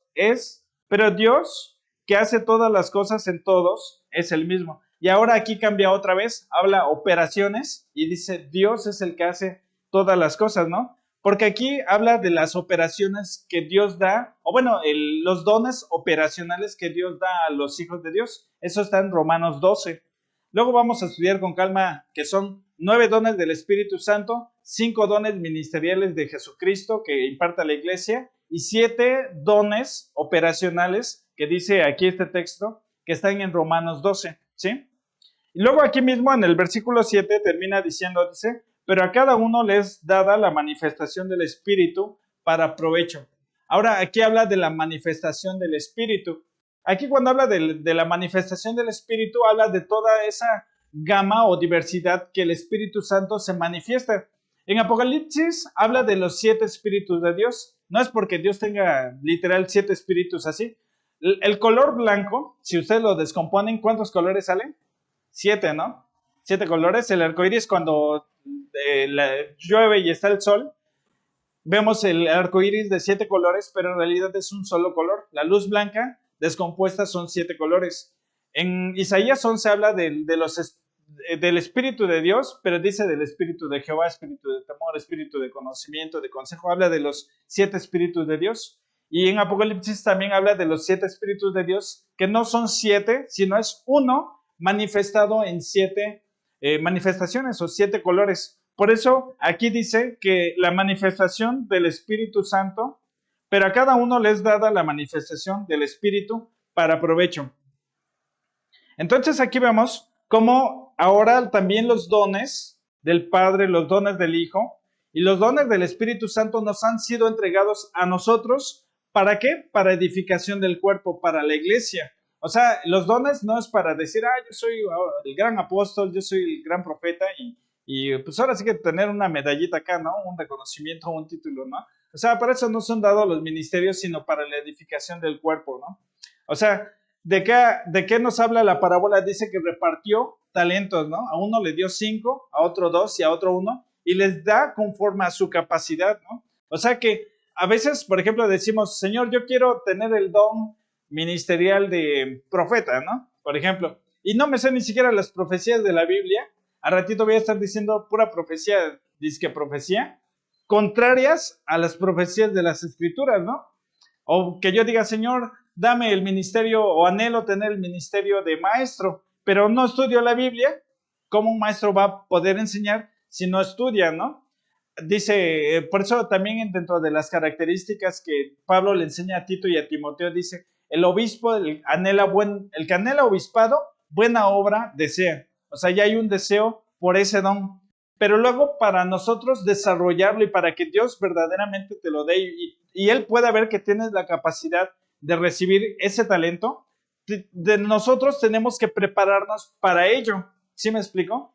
[SPEAKER 1] que hace todas las cosas en todos, es el mismo. Y ahora aquí cambia otra vez, habla operaciones y dice, Dios es el que hace todas las cosas, ¿no? Porque aquí habla de las operaciones que Dios da, o bueno, los dones operacionales que Dios da a los hijos de Dios. Eso está en Romanos 12. Luego vamos a estudiar con calma que son 9 dones del Espíritu Santo, 5 dones ministeriales de Jesucristo que imparte a la iglesia y 7 dones operacionales que dice aquí este texto que están en Romanos 12, ¿sí? Y luego aquí mismo en el versículo 7 termina diciendo, dice, pero a cada uno les dada la manifestación del Espíritu para provecho. Ahora aquí habla de la manifestación del Espíritu. Aquí cuando habla de la manifestación del Espíritu, habla de toda esa gama o diversidad que el Espíritu Santo se manifiesta. En Apocalipsis habla de los 7 espíritus de Dios. No es porque Dios tenga literal 7 espíritus así. El color blanco, si ustedes lo descomponen, ¿cuántos colores salen? 7, ¿no? 7 colores. El arco iris cuando llueve y está el sol, vemos el arco iris de 7 colores, pero en realidad es un solo color. La luz blanca descompuesta son 7 colores. En Isaías 11 habla del Espíritu de Dios, pero dice del Espíritu de Jehová, Espíritu de temor, Espíritu de conocimiento, de consejo. Habla de los 7 Espíritus de Dios. Y en Apocalipsis también habla de los 7 Espíritus de Dios, que no son 7, sino es uno manifestado en 7 manifestaciones o 7 colores. Por eso aquí dice que la manifestación del Espíritu Santo, pero a cada uno les dada la manifestación del Espíritu para provecho. Entonces aquí vemos cómo ahora también los dones del Padre, los dones del Hijo y los dones del Espíritu Santo nos han sido entregados a nosotros. ¿Para qué? Para edificación del cuerpo, para la iglesia. O sea, los dones no es para decir, yo soy el gran apóstol, yo soy el gran profeta y pues ahora sí que tener una medallita acá, ¿no? Un reconocimiento, un título, ¿no? O sea, para eso no son dados los ministerios, sino para la edificación del cuerpo, ¿no? O sea, ¿de qué nos habla la parábola? Dice que repartió talentos, ¿no? A uno le dio 5, a otro 2 y a otro 1, y les da conforme a su capacidad, ¿no? O sea que a veces, por ejemplo, decimos, Señor, yo quiero tener el don ministerial de profeta, ¿no? Por ejemplo, y no me sé ni siquiera las profecías de la Biblia. A ratito voy a estar diciendo pura profecía, disque profecía, contrarias a las profecías de las Escrituras, ¿no? O que yo diga, Señor, dame el ministerio o anhelo tener el ministerio de maestro, pero no estudio la Biblia. ¿Cómo un maestro va a poder enseñar si no estudia, no? Dice, por eso también dentro de las características que Pablo le enseña a Tito y a Timoteo, dice, el obispo, el que anhela obispado, buena obra desea. O sea, ya hay un deseo por ese don. Pero luego para nosotros desarrollarlo y para que Dios verdaderamente te lo dé y Él pueda ver que tienes la capacidad de recibir ese talento, de nosotros tenemos que prepararnos para ello. ¿Sí me explico?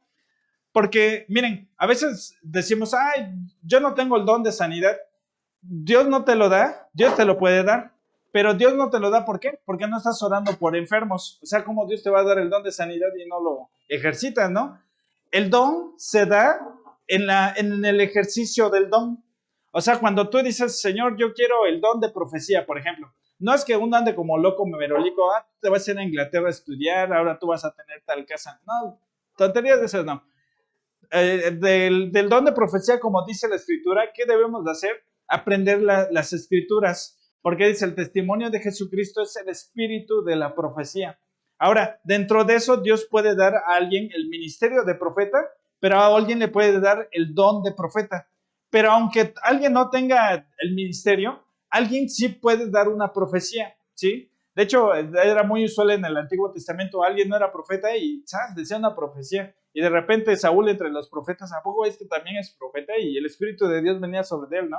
[SPEAKER 1] Porque, miren, a veces decimos, ay, yo no tengo el don de sanidad. Dios no te lo da, Dios te lo puede dar, pero Dios no te lo da, ¿por qué? Porque no estás orando por enfermos. O sea, ¿cómo Dios te va a dar el don de sanidad y no lo ejercitas, no? El don se da en el ejercicio del don. O sea, cuando tú dices, Señor, yo quiero el don de profecía, por ejemplo, no es que uno ande como loco, merolico, te vas a ir a Inglaterra a estudiar, ahora tú vas a tener tal casa. No, tonterías de esas no. Del don de profecía, como dice la escritura, ¿qué debemos de hacer? Aprender las escrituras, porque dice, el testimonio de Jesucristo es el espíritu de la profecía. Ahora, dentro de eso, Dios puede dar a alguien el ministerio de profeta, pero a alguien le puede dar el don de profeta. Pero aunque alguien no tenga el ministerio, alguien sí puede dar una profecía, ¿sí? De hecho, era muy usual en el Antiguo Testamento, alguien no era profeta y ¿sabes? Decía una profecía. Y de repente Saúl entre los profetas, ¿a poco este también es profeta? Y el Espíritu de Dios venía sobre él, ¿no?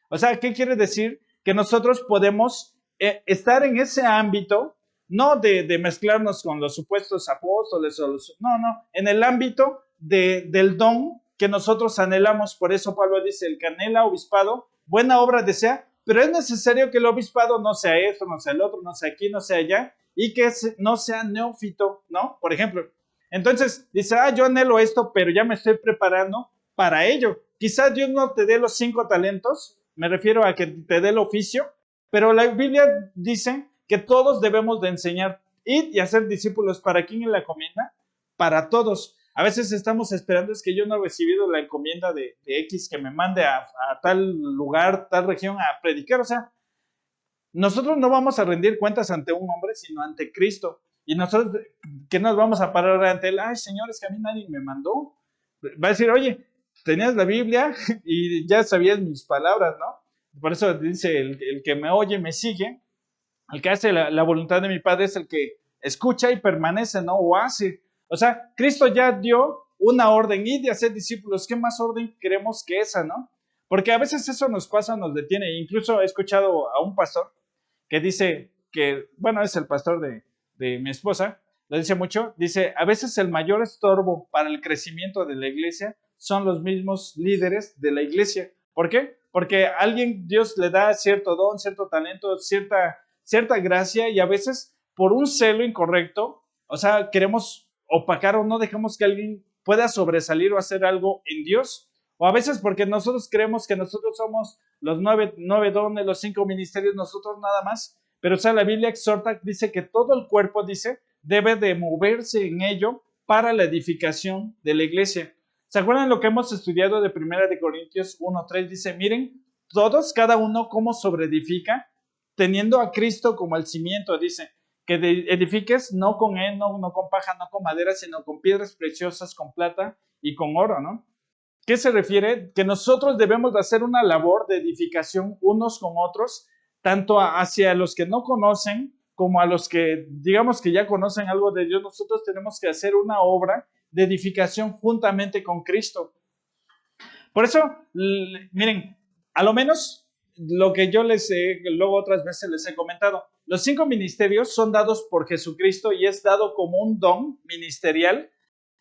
[SPEAKER 1] O sea, ¿qué quiere decir? Que nosotros podemos estar en ese ámbito, no de mezclarnos con los supuestos apóstoles, no, en el ámbito del don que nosotros anhelamos. Por eso Pablo dice, el que anhela obispado, buena obra desea, pero es necesario que el obispado no sea esto, no sea el otro, no sea aquí, no sea allá, y que no sea neófito, ¿no? Por ejemplo, entonces dice, yo anhelo esto, pero ya me estoy preparando para ello. Quizás Dios no te dé los 5 talentos, me refiero a que te dé el oficio, pero la Biblia dice que todos debemos de enseñar, ir y hacer discípulos. ¿Para quién es la encomienda? Para todos. A veces estamos esperando, es que yo no he recibido la encomienda de X que me mande a tal lugar, tal región a predicar. O sea, nosotros no vamos a rendir cuentas ante un hombre, sino ante Cristo. Y nosotros, ¿qué nos vamos a parar ante él? Ay, Señor, es que a mí nadie me mandó. Va a decir, oye, tenías la Biblia y ya sabías mis palabras, ¿no? Por eso dice, el que me oye, me sigue. El que hace la voluntad de mi Padre es el que escucha y permanece, ¿no? O hace. O sea, Cristo ya dio una orden, y de hacer discípulos. ¿Qué más orden queremos que esa, no? Porque a veces eso nos pasa, nos detiene. Incluso he escuchado a un pastor que dice que, bueno, es el pastor de mi esposa, lo dice mucho, dice, a veces el mayor estorbo para el crecimiento de la iglesia son los mismos líderes de la iglesia. ¿Por qué? Porque a alguien Dios le da cierto don, cierto talento, cierta gracia, y a veces por un celo incorrecto, o sea, queremos opacar o no dejamos que alguien pueda sobresalir o hacer algo en Dios. O a veces porque nosotros creemos que nosotros somos los 9 dones, los 5 ministerios, nosotros nada más. Pero o sea, la Biblia exhorta, dice que todo el cuerpo, dice, debe de moverse en ello para la edificación de la iglesia. ¿Se acuerdan lo que hemos estudiado de 1 de Corintios 1:3? Dice, miren, todos, cada uno, cómo sobreedifica, teniendo a Cristo como el cimiento, dice, que edifiques no con heno, no con paja, no con madera, sino con piedras preciosas, con plata y con oro, ¿no? ¿Qué se refiere? Que nosotros debemos de hacer una labor de edificación unos con otros, tanto hacia los que no conocen como a los que, digamos que ya conocen algo de Dios. Nosotros tenemos que hacer una obra de edificación juntamente con Cristo. Por eso, miren, a lo menos lo que yo luego otras veces les he comentado, los 5 ministerios son dados por Jesucristo y es dado como un don ministerial,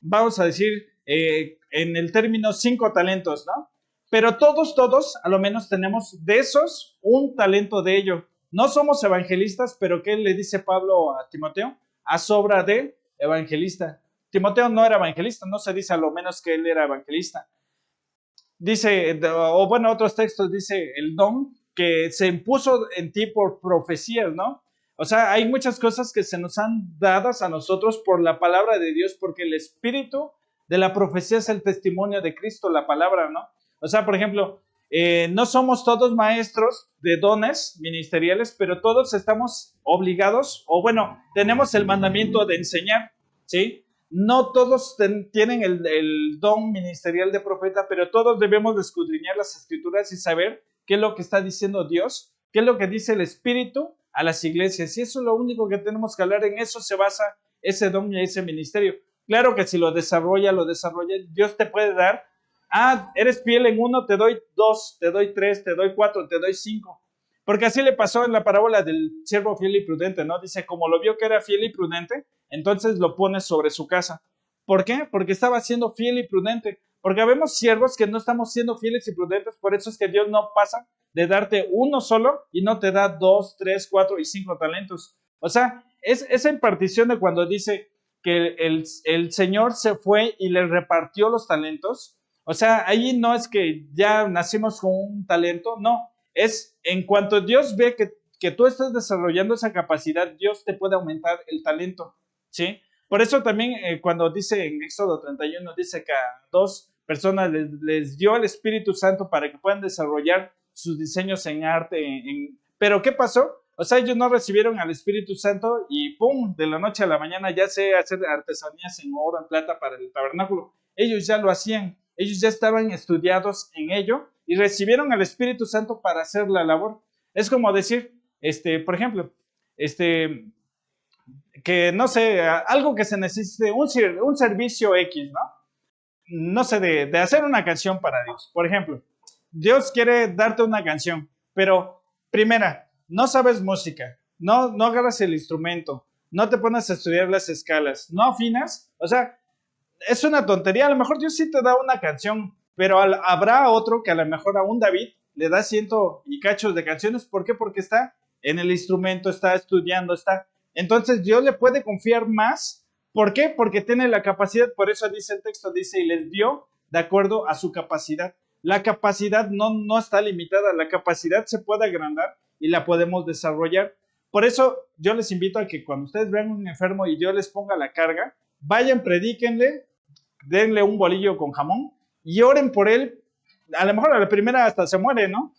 [SPEAKER 1] vamos a decir, en el término 5 talentos, ¿no? Pero todos, a lo menos tenemos de esos un talento de ello. No somos evangelistas, pero ¿qué le dice Pablo a Timoteo? A sobra de evangelista. Timoteo no era evangelista, no se dice a lo menos que él era evangelista. Dice, o bueno, otros textos dice el don que se impuso en ti por profecías, ¿no? O sea, hay muchas cosas que se nos han dadas a nosotros por la palabra de Dios, porque el espíritu de la profecía es el testimonio de Cristo, la palabra, ¿no? O sea, por ejemplo, No somos todos maestros de dones ministeriales, pero todos estamos obligados, o bueno, tenemos el mandamiento de enseñar, ¿sí? No todos tienen el don ministerial de profeta, pero todos debemos de escudriñar las escrituras y saber qué es lo que está diciendo Dios, qué es lo que dice el Espíritu a las iglesias. Y eso es lo único que tenemos que hablar, en eso se basa ese don y ese ministerio. Claro que si lo desarrolla, Dios te puede dar. Eres fiel en uno, te doy 2, te doy 3, te doy 4, te doy 5. Porque así le pasó en la parábola del siervo fiel y prudente, ¿no? Dice, como lo vio que era fiel y prudente, entonces lo pone sobre su casa. ¿Por qué? Porque estaba siendo fiel y prudente. Porque habemos siervos que no estamos siendo fieles y prudentes, por eso es que Dios no pasa de darte uno solo y no te da 2, 3, 4 y 5 talentos. O sea, es esa impartición de cuando dice que el Señor se fue y le repartió los talentos. O sea, ahí no es que ya nacimos con un talento, no. Es en cuanto Dios ve que tú estás desarrollando esa capacidad, Dios te puede aumentar el talento, ¿sí? Por eso también cuando dice en Éxodo 31, dice que a 2 personas les dio el Espíritu Santo para que puedan desarrollar sus diseños en arte. Pero ¿qué pasó? O sea, ellos no recibieron al Espíritu Santo y ¡pum! De la noche a la mañana ya sé hacer artesanías en oro, en plata para el tabernáculo. Ellos ya lo hacían. Ellos ya estaban estudiados en ello y recibieron al Espíritu Santo para hacer la labor. Es como decir, por ejemplo, que no sé, algo que se necesite, un servicio X, ¿no? No sé, de hacer una canción para Dios. Por ejemplo, Dios quiere darte una canción, pero primera, no sabes música, no agarras el instrumento, no te pones a estudiar las escalas, no afinas, o sea, es una tontería. A lo mejor Dios sí te da una canción, pero habrá otro que a lo mejor a un David le da ciento y cachos de canciones. ¿Por qué? Porque está en el instrumento, está estudiando, está. Entonces Dios le puede confiar más. ¿Por qué? Porque tiene la capacidad. Por eso dice el texto, dice, y les dio de acuerdo a su capacidad. La capacidad no está limitada, la capacidad se puede agrandar y la podemos desarrollar. Por eso yo les invito a que cuando ustedes vean un enfermo y Dios les ponga la carga, vayan, predíquenle, denle un bolillo con jamón y oren por él. A lo mejor a la primera hasta se muere, ¿no?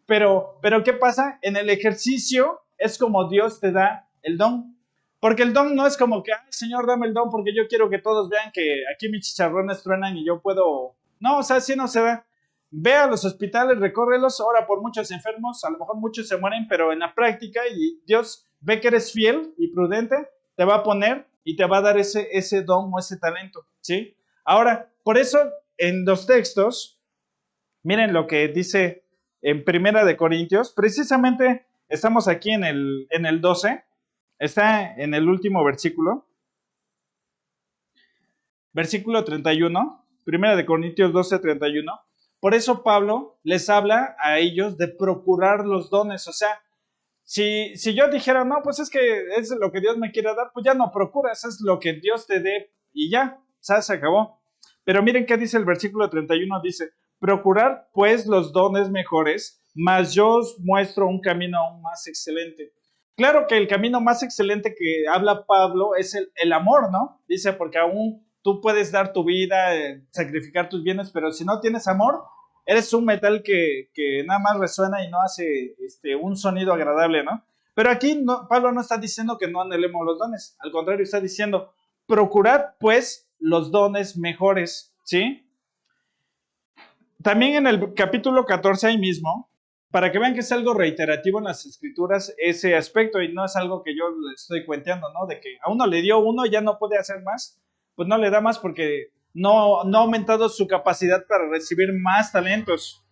[SPEAKER 1] Pero ¿qué pasa? En el ejercicio es como Dios te da el don. Porque el don no es como que, ay, Señor, dame el don porque yo quiero que todos vean que aquí mis chicharrones truenan y yo puedo. No, o sea, así no se da. Ve a los hospitales, recórrelos, ora por muchos enfermos, a lo mejor muchos se mueren, pero en la práctica, y Dios ve que eres fiel y prudente, te va a poner y te va a dar ese don o ese talento, ¿sí? Ahora, por eso en los textos, miren lo que dice en Primera de Corintios, precisamente estamos aquí en el 12, está en el último versículo, versículo 31, Primera de Corintios 12, 31. Por eso Pablo les habla a ellos de procurar los dones. O sea, si yo dijera, no, pues es que es lo que Dios me quiere dar, pues ya no procuras, es lo que Dios te dé y ya, o sea, se acabó. Pero miren qué dice el versículo 31, dice, procurar pues los dones mejores, mas yo os muestro un camino aún más excelente. Claro que el camino más excelente que habla Pablo es el amor, ¿no? Dice, porque aún tú puedes dar tu vida, sacrificar tus bienes, pero si no tienes amor, eres un metal que nada más resuena y no hace un sonido agradable, ¿no? Pero aquí Pablo no está diciendo que no anhelemos los dones, al contrario, está diciendo, procurad pues los dones mejores, ¿sí? También en el capítulo 14 ahí mismo, para que vean que es algo reiterativo en las escrituras ese aspecto y no es algo que yo le estoy cuenteando, ¿no? De que a uno le dio uno y ya no puede hacer más, pues no le da más porque no ha aumentado su capacidad para recibir más talentos.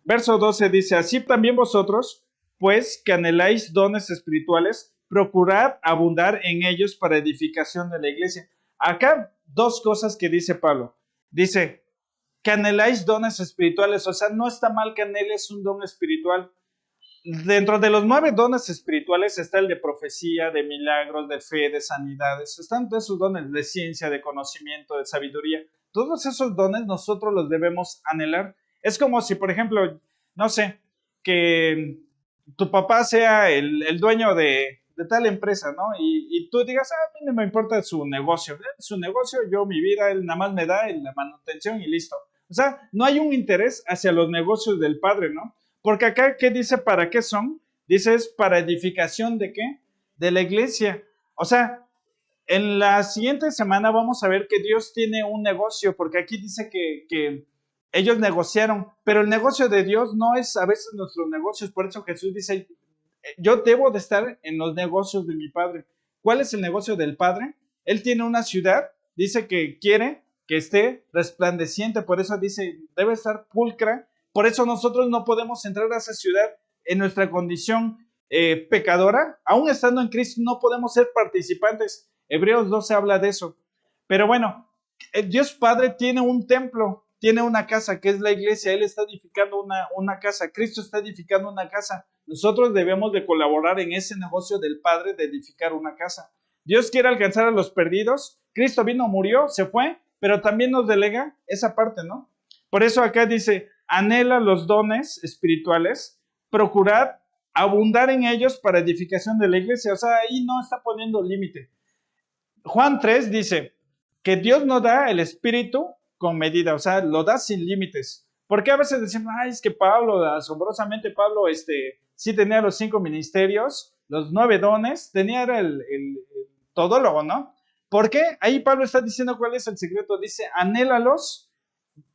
[SPEAKER 1] Verso 12 dice, así también vosotros, pues que anheláis dones espirituales, procurad abundar en ellos para edificación de la iglesia. Acá dos cosas que dice Pablo. Dice, que anheláis dones espirituales, o sea, no está mal que anheles un don espiritual. Dentro de los 9 dones espirituales está el de profecía, de milagros, de fe, de sanidades. Están todos esos dones de ciencia, de conocimiento, de sabiduría. Todos esos dones nosotros los debemos anhelar. Es como si, por ejemplo, no sé, que tu papá sea el dueño de tal empresa, ¿no? Y tú digas, a mí no me importa su negocio. Su negocio, yo mi vida, él nada más me da la manutención y listo. O sea, no hay un interés hacia los negocios del Padre, ¿no? Porque acá, ¿qué dice? ¿Para qué son? Dice, es para edificación de qué? De la iglesia. O sea, en la siguiente semana vamos a ver que Dios tiene un negocio, porque aquí dice que ellos negociaron, pero el negocio de Dios no es a veces nuestros negocios. Por eso Jesús dice, yo debo de estar en los negocios de mi Padre. ¿Cuál es el negocio del Padre? Él tiene una ciudad, dice que quiere que esté resplandeciente, por eso dice, debe estar pulcra. Por eso nosotros no podemos entrar a esa ciudad en nuestra condición pecadora. Aún estando en Cristo no podemos ser participantes. Hebreos 12 habla de eso. Pero bueno, Dios Padre tiene un templo, tiene una casa que es la iglesia. Él está edificando una casa. Cristo está edificando una casa. Nosotros debemos de colaborar en ese negocio del Padre de edificar una casa. Dios quiere alcanzar a los perdidos. Cristo vino, murió, se fue, pero también nos delega esa parte, ¿no? Por eso acá dice, anhela los dones espirituales, procurad abundar en ellos para edificación de la iglesia. O sea, ahí no está poniendo límite. Juan 3 dice que Dios no da el espíritu con medida, o sea, lo da sin límites. Porque a veces decimos, ay, es que Pablo, asombrosamente Pablo, sí tenía los 5 ministerios, los 9 dones, tenía el todólogo, ¿no? ¿Por qué? Ahí Pablo está diciendo cuál es el secreto. Dice, anhélalos,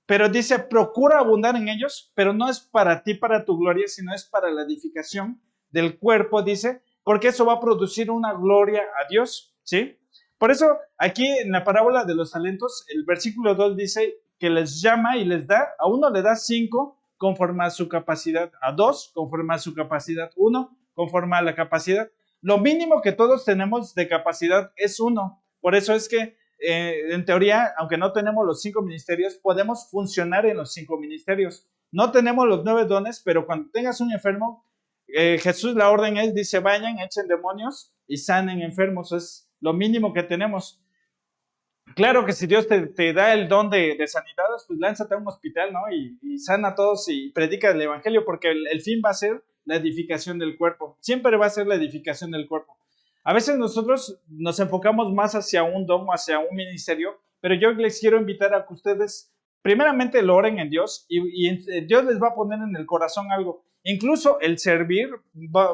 [SPEAKER 1] pero dice, procura abundar en ellos, pero no es para ti, para tu gloria, sino es para la edificación del cuerpo, dice, porque eso va a producir una gloria a Dios, ¿sí? Por eso, aquí en la parábola de los talentos, el versículo 2 dice que les llama y les da, a uno le da 5 conforme a su capacidad, a 2 conforme a su capacidad, 1 conforme a la capacidad. Lo mínimo que todos tenemos de capacidad es 1. Por eso es que, en teoría, aunque no tenemos los 5 ministerios, podemos funcionar en los 5 ministerios. No tenemos los 9 dones, pero cuando tengas un enfermo, Jesús, la orden es, dice, vayan, echen demonios y sanen enfermos. Es lo mínimo que tenemos. Claro que si Dios te da el don de sanidades, pues lánzate a un hospital, ¿no? Y sana a todos y predica el evangelio, porque el fin va a ser la edificación del cuerpo. Siempre va a ser la edificación del cuerpo. A veces nosotros nos enfocamos más hacia un don o hacia un ministerio, pero yo les quiero invitar a que ustedes primeramente lo oren en Dios y Dios les va a poner en el corazón algo. Incluso el servir,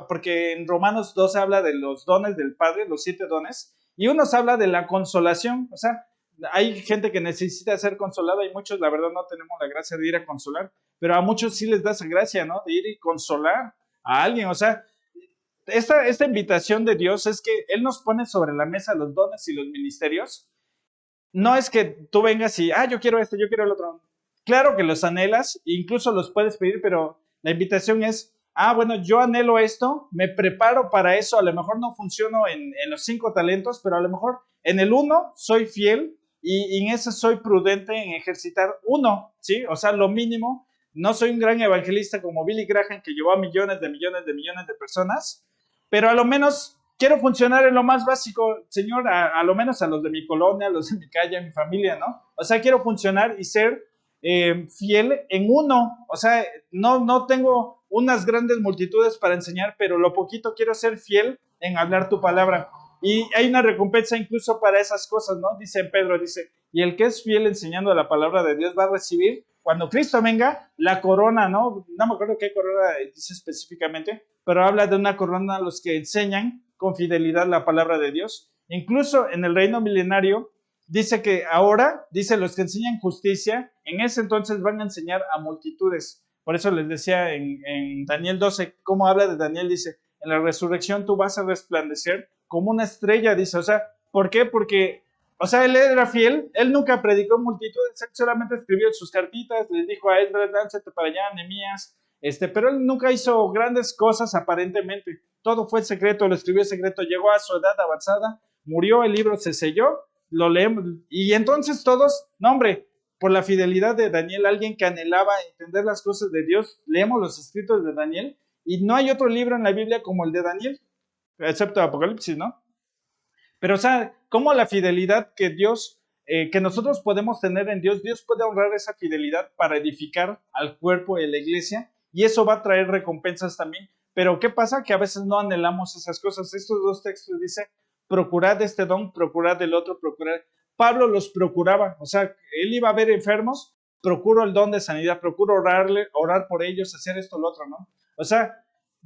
[SPEAKER 1] porque en Romanos 12 habla de los dones del Padre, los 7 dones, y unos habla de la consolación. O sea, hay gente que necesita ser consolada y muchos, la verdad, no tenemos la gracia de ir a consolar, pero a muchos sí les da esa gracia, ¿no? De ir y consolar a alguien. O sea, esta invitación de Dios es que Él nos pone sobre la mesa los dones y los ministerios. No es que tú vengas y, yo quiero esto, yo quiero el otro. Claro que los anhelas, incluso los puedes pedir, pero la invitación es, bueno, yo anhelo esto, me preparo para eso, a lo mejor no funciono en los 5 talentos, pero a lo mejor en el 1 soy fiel y en ese soy prudente en ejercitar 1, ¿sí? O sea, lo mínimo. No soy un gran evangelista como Billy Graham, que llevó a millones de personas, pero a lo menos quiero funcionar en lo más básico, Señor, a lo menos a los de mi colonia, a los de mi calle, a mi familia, ¿no? O sea, quiero funcionar y ser fiel en 1. O sea, no tengo unas grandes multitudes para enseñar, pero lo poquito quiero ser fiel en hablar tu palabra. Y hay una recompensa incluso para esas cosas, ¿no? Dice Pedro, dice, y el que es fiel enseñando la palabra de Dios va a recibir, cuando Cristo venga, la corona, ¿no? No me acuerdo qué corona dice específicamente, pero habla de una corona a los que enseñan con fidelidad la palabra de Dios. Incluso en el reino milenario, dice que ahora, dice, los que enseñan justicia, en ese entonces van a enseñar a multitudes. Por eso les decía en Daniel 12, cómo habla de Daniel, dice, en la resurrección tú vas a resplandecer como una estrella, dice. O sea, ¿por qué? Porque, o sea, él era fiel, él nunca predicó multitudes, él solamente escribió sus cartitas, les dijo a Esdras, lánzate para allá, Nehemías, pero él nunca hizo grandes cosas aparentemente. Todo fue secreto, lo escribió en secreto, llegó a su edad avanzada, murió, el libro se selló, lo leemos, y entonces todos, no hombre, por la fidelidad de Daniel, alguien que anhelaba entender las cosas de Dios, leemos los escritos de Daniel, y no hay otro libro en la Biblia como el de Daniel, excepto Apocalipsis, ¿no? Pero, o sea, como la fidelidad que Dios, que nosotros podemos tener en Dios, Dios puede honrar esa fidelidad para edificar al cuerpo de la iglesia, y eso va a traer recompensas también. Pero, ¿qué pasa? Que a veces no anhelamos esas cosas. Estos 2 textos dicen, procurad este don, procurad el otro, procurad. Pablo los procuraba, o sea, él iba a ver enfermos, procuro el don de sanidad, procuro orar por ellos, hacer esto, lo otro, ¿no? O sea,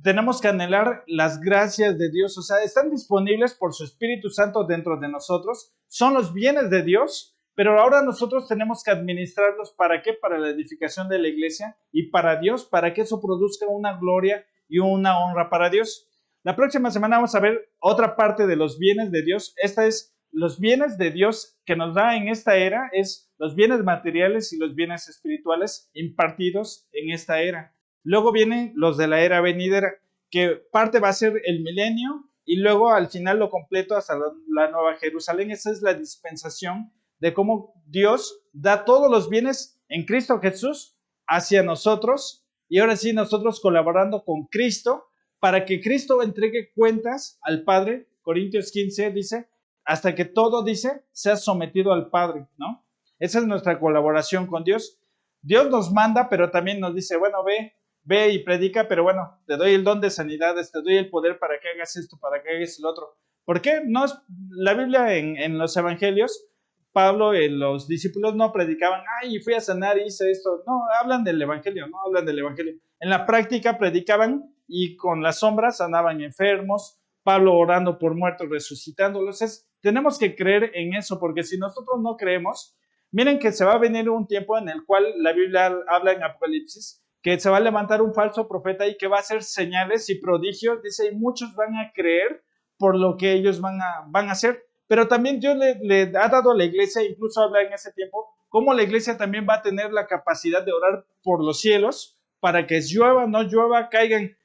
[SPEAKER 1] tenemos que anhelar las gracias de Dios, o sea, están disponibles por su Espíritu Santo dentro de nosotros, son los bienes de Dios, pero ahora nosotros tenemos que administrarlos. ¿Para qué? Para la edificación de la iglesia y para Dios, para que eso produzca una gloria y una honra para Dios. La próxima semana vamos a ver otra parte de los bienes de Dios. Esta es los bienes de Dios que nos da en esta era, es los bienes materiales y los bienes espirituales impartidos en esta era. Luego vienen los de la era venidera, que parte va a ser el milenio y luego al final lo completo hasta la Nueva Jerusalén. Esa es la dispensación de cómo Dios da todos los bienes en Cristo Jesús hacia nosotros y ahora sí nosotros colaborando con Cristo para que Cristo entregue cuentas al Padre. Corintios 15 dice, hasta que todo, dice, sea sometido al Padre, ¿no? Esa es nuestra colaboración con Dios. Dios nos manda, pero también nos dice, bueno, ve y predica, pero bueno, te doy el don de sanidades, te doy el poder para que hagas esto, para que hagas el otro. ¿Por qué? No es, la Biblia en los evangelios, Pablo y los discípulos no predicaban, ay, fui a sanar y hice esto. No, hablan del evangelio, no hablan del evangelio. En la práctica predicaban y con las sombras sanaban enfermos, Pablo orando por muertos, resucitándolos. Tenemos que creer en eso, porque si nosotros no creemos, miren que se va a venir un tiempo en el cual la Biblia habla en Apocalipsis, que se va a levantar un falso profeta y que va a hacer señales y prodigios, dice, y muchos van a creer por lo que ellos van a hacer. Pero también Dios le ha dado a la iglesia, incluso habla en ese tiempo, cómo la iglesia también va a tener la capacidad de orar por los cielos para que llueva, no llueva, caigan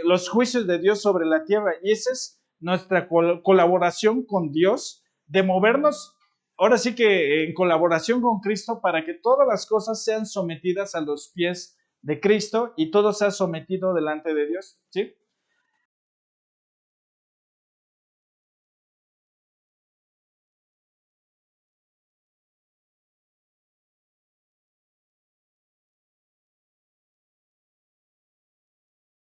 [SPEAKER 1] los juicios de Dios sobre la tierra. Y esa es nuestra colaboración con Dios, de movernos, ahora sí que en colaboración con Cristo, para que todas las cosas sean sometidas a los pies de Cristo y todo sea sometido delante de Dios, ¿sí?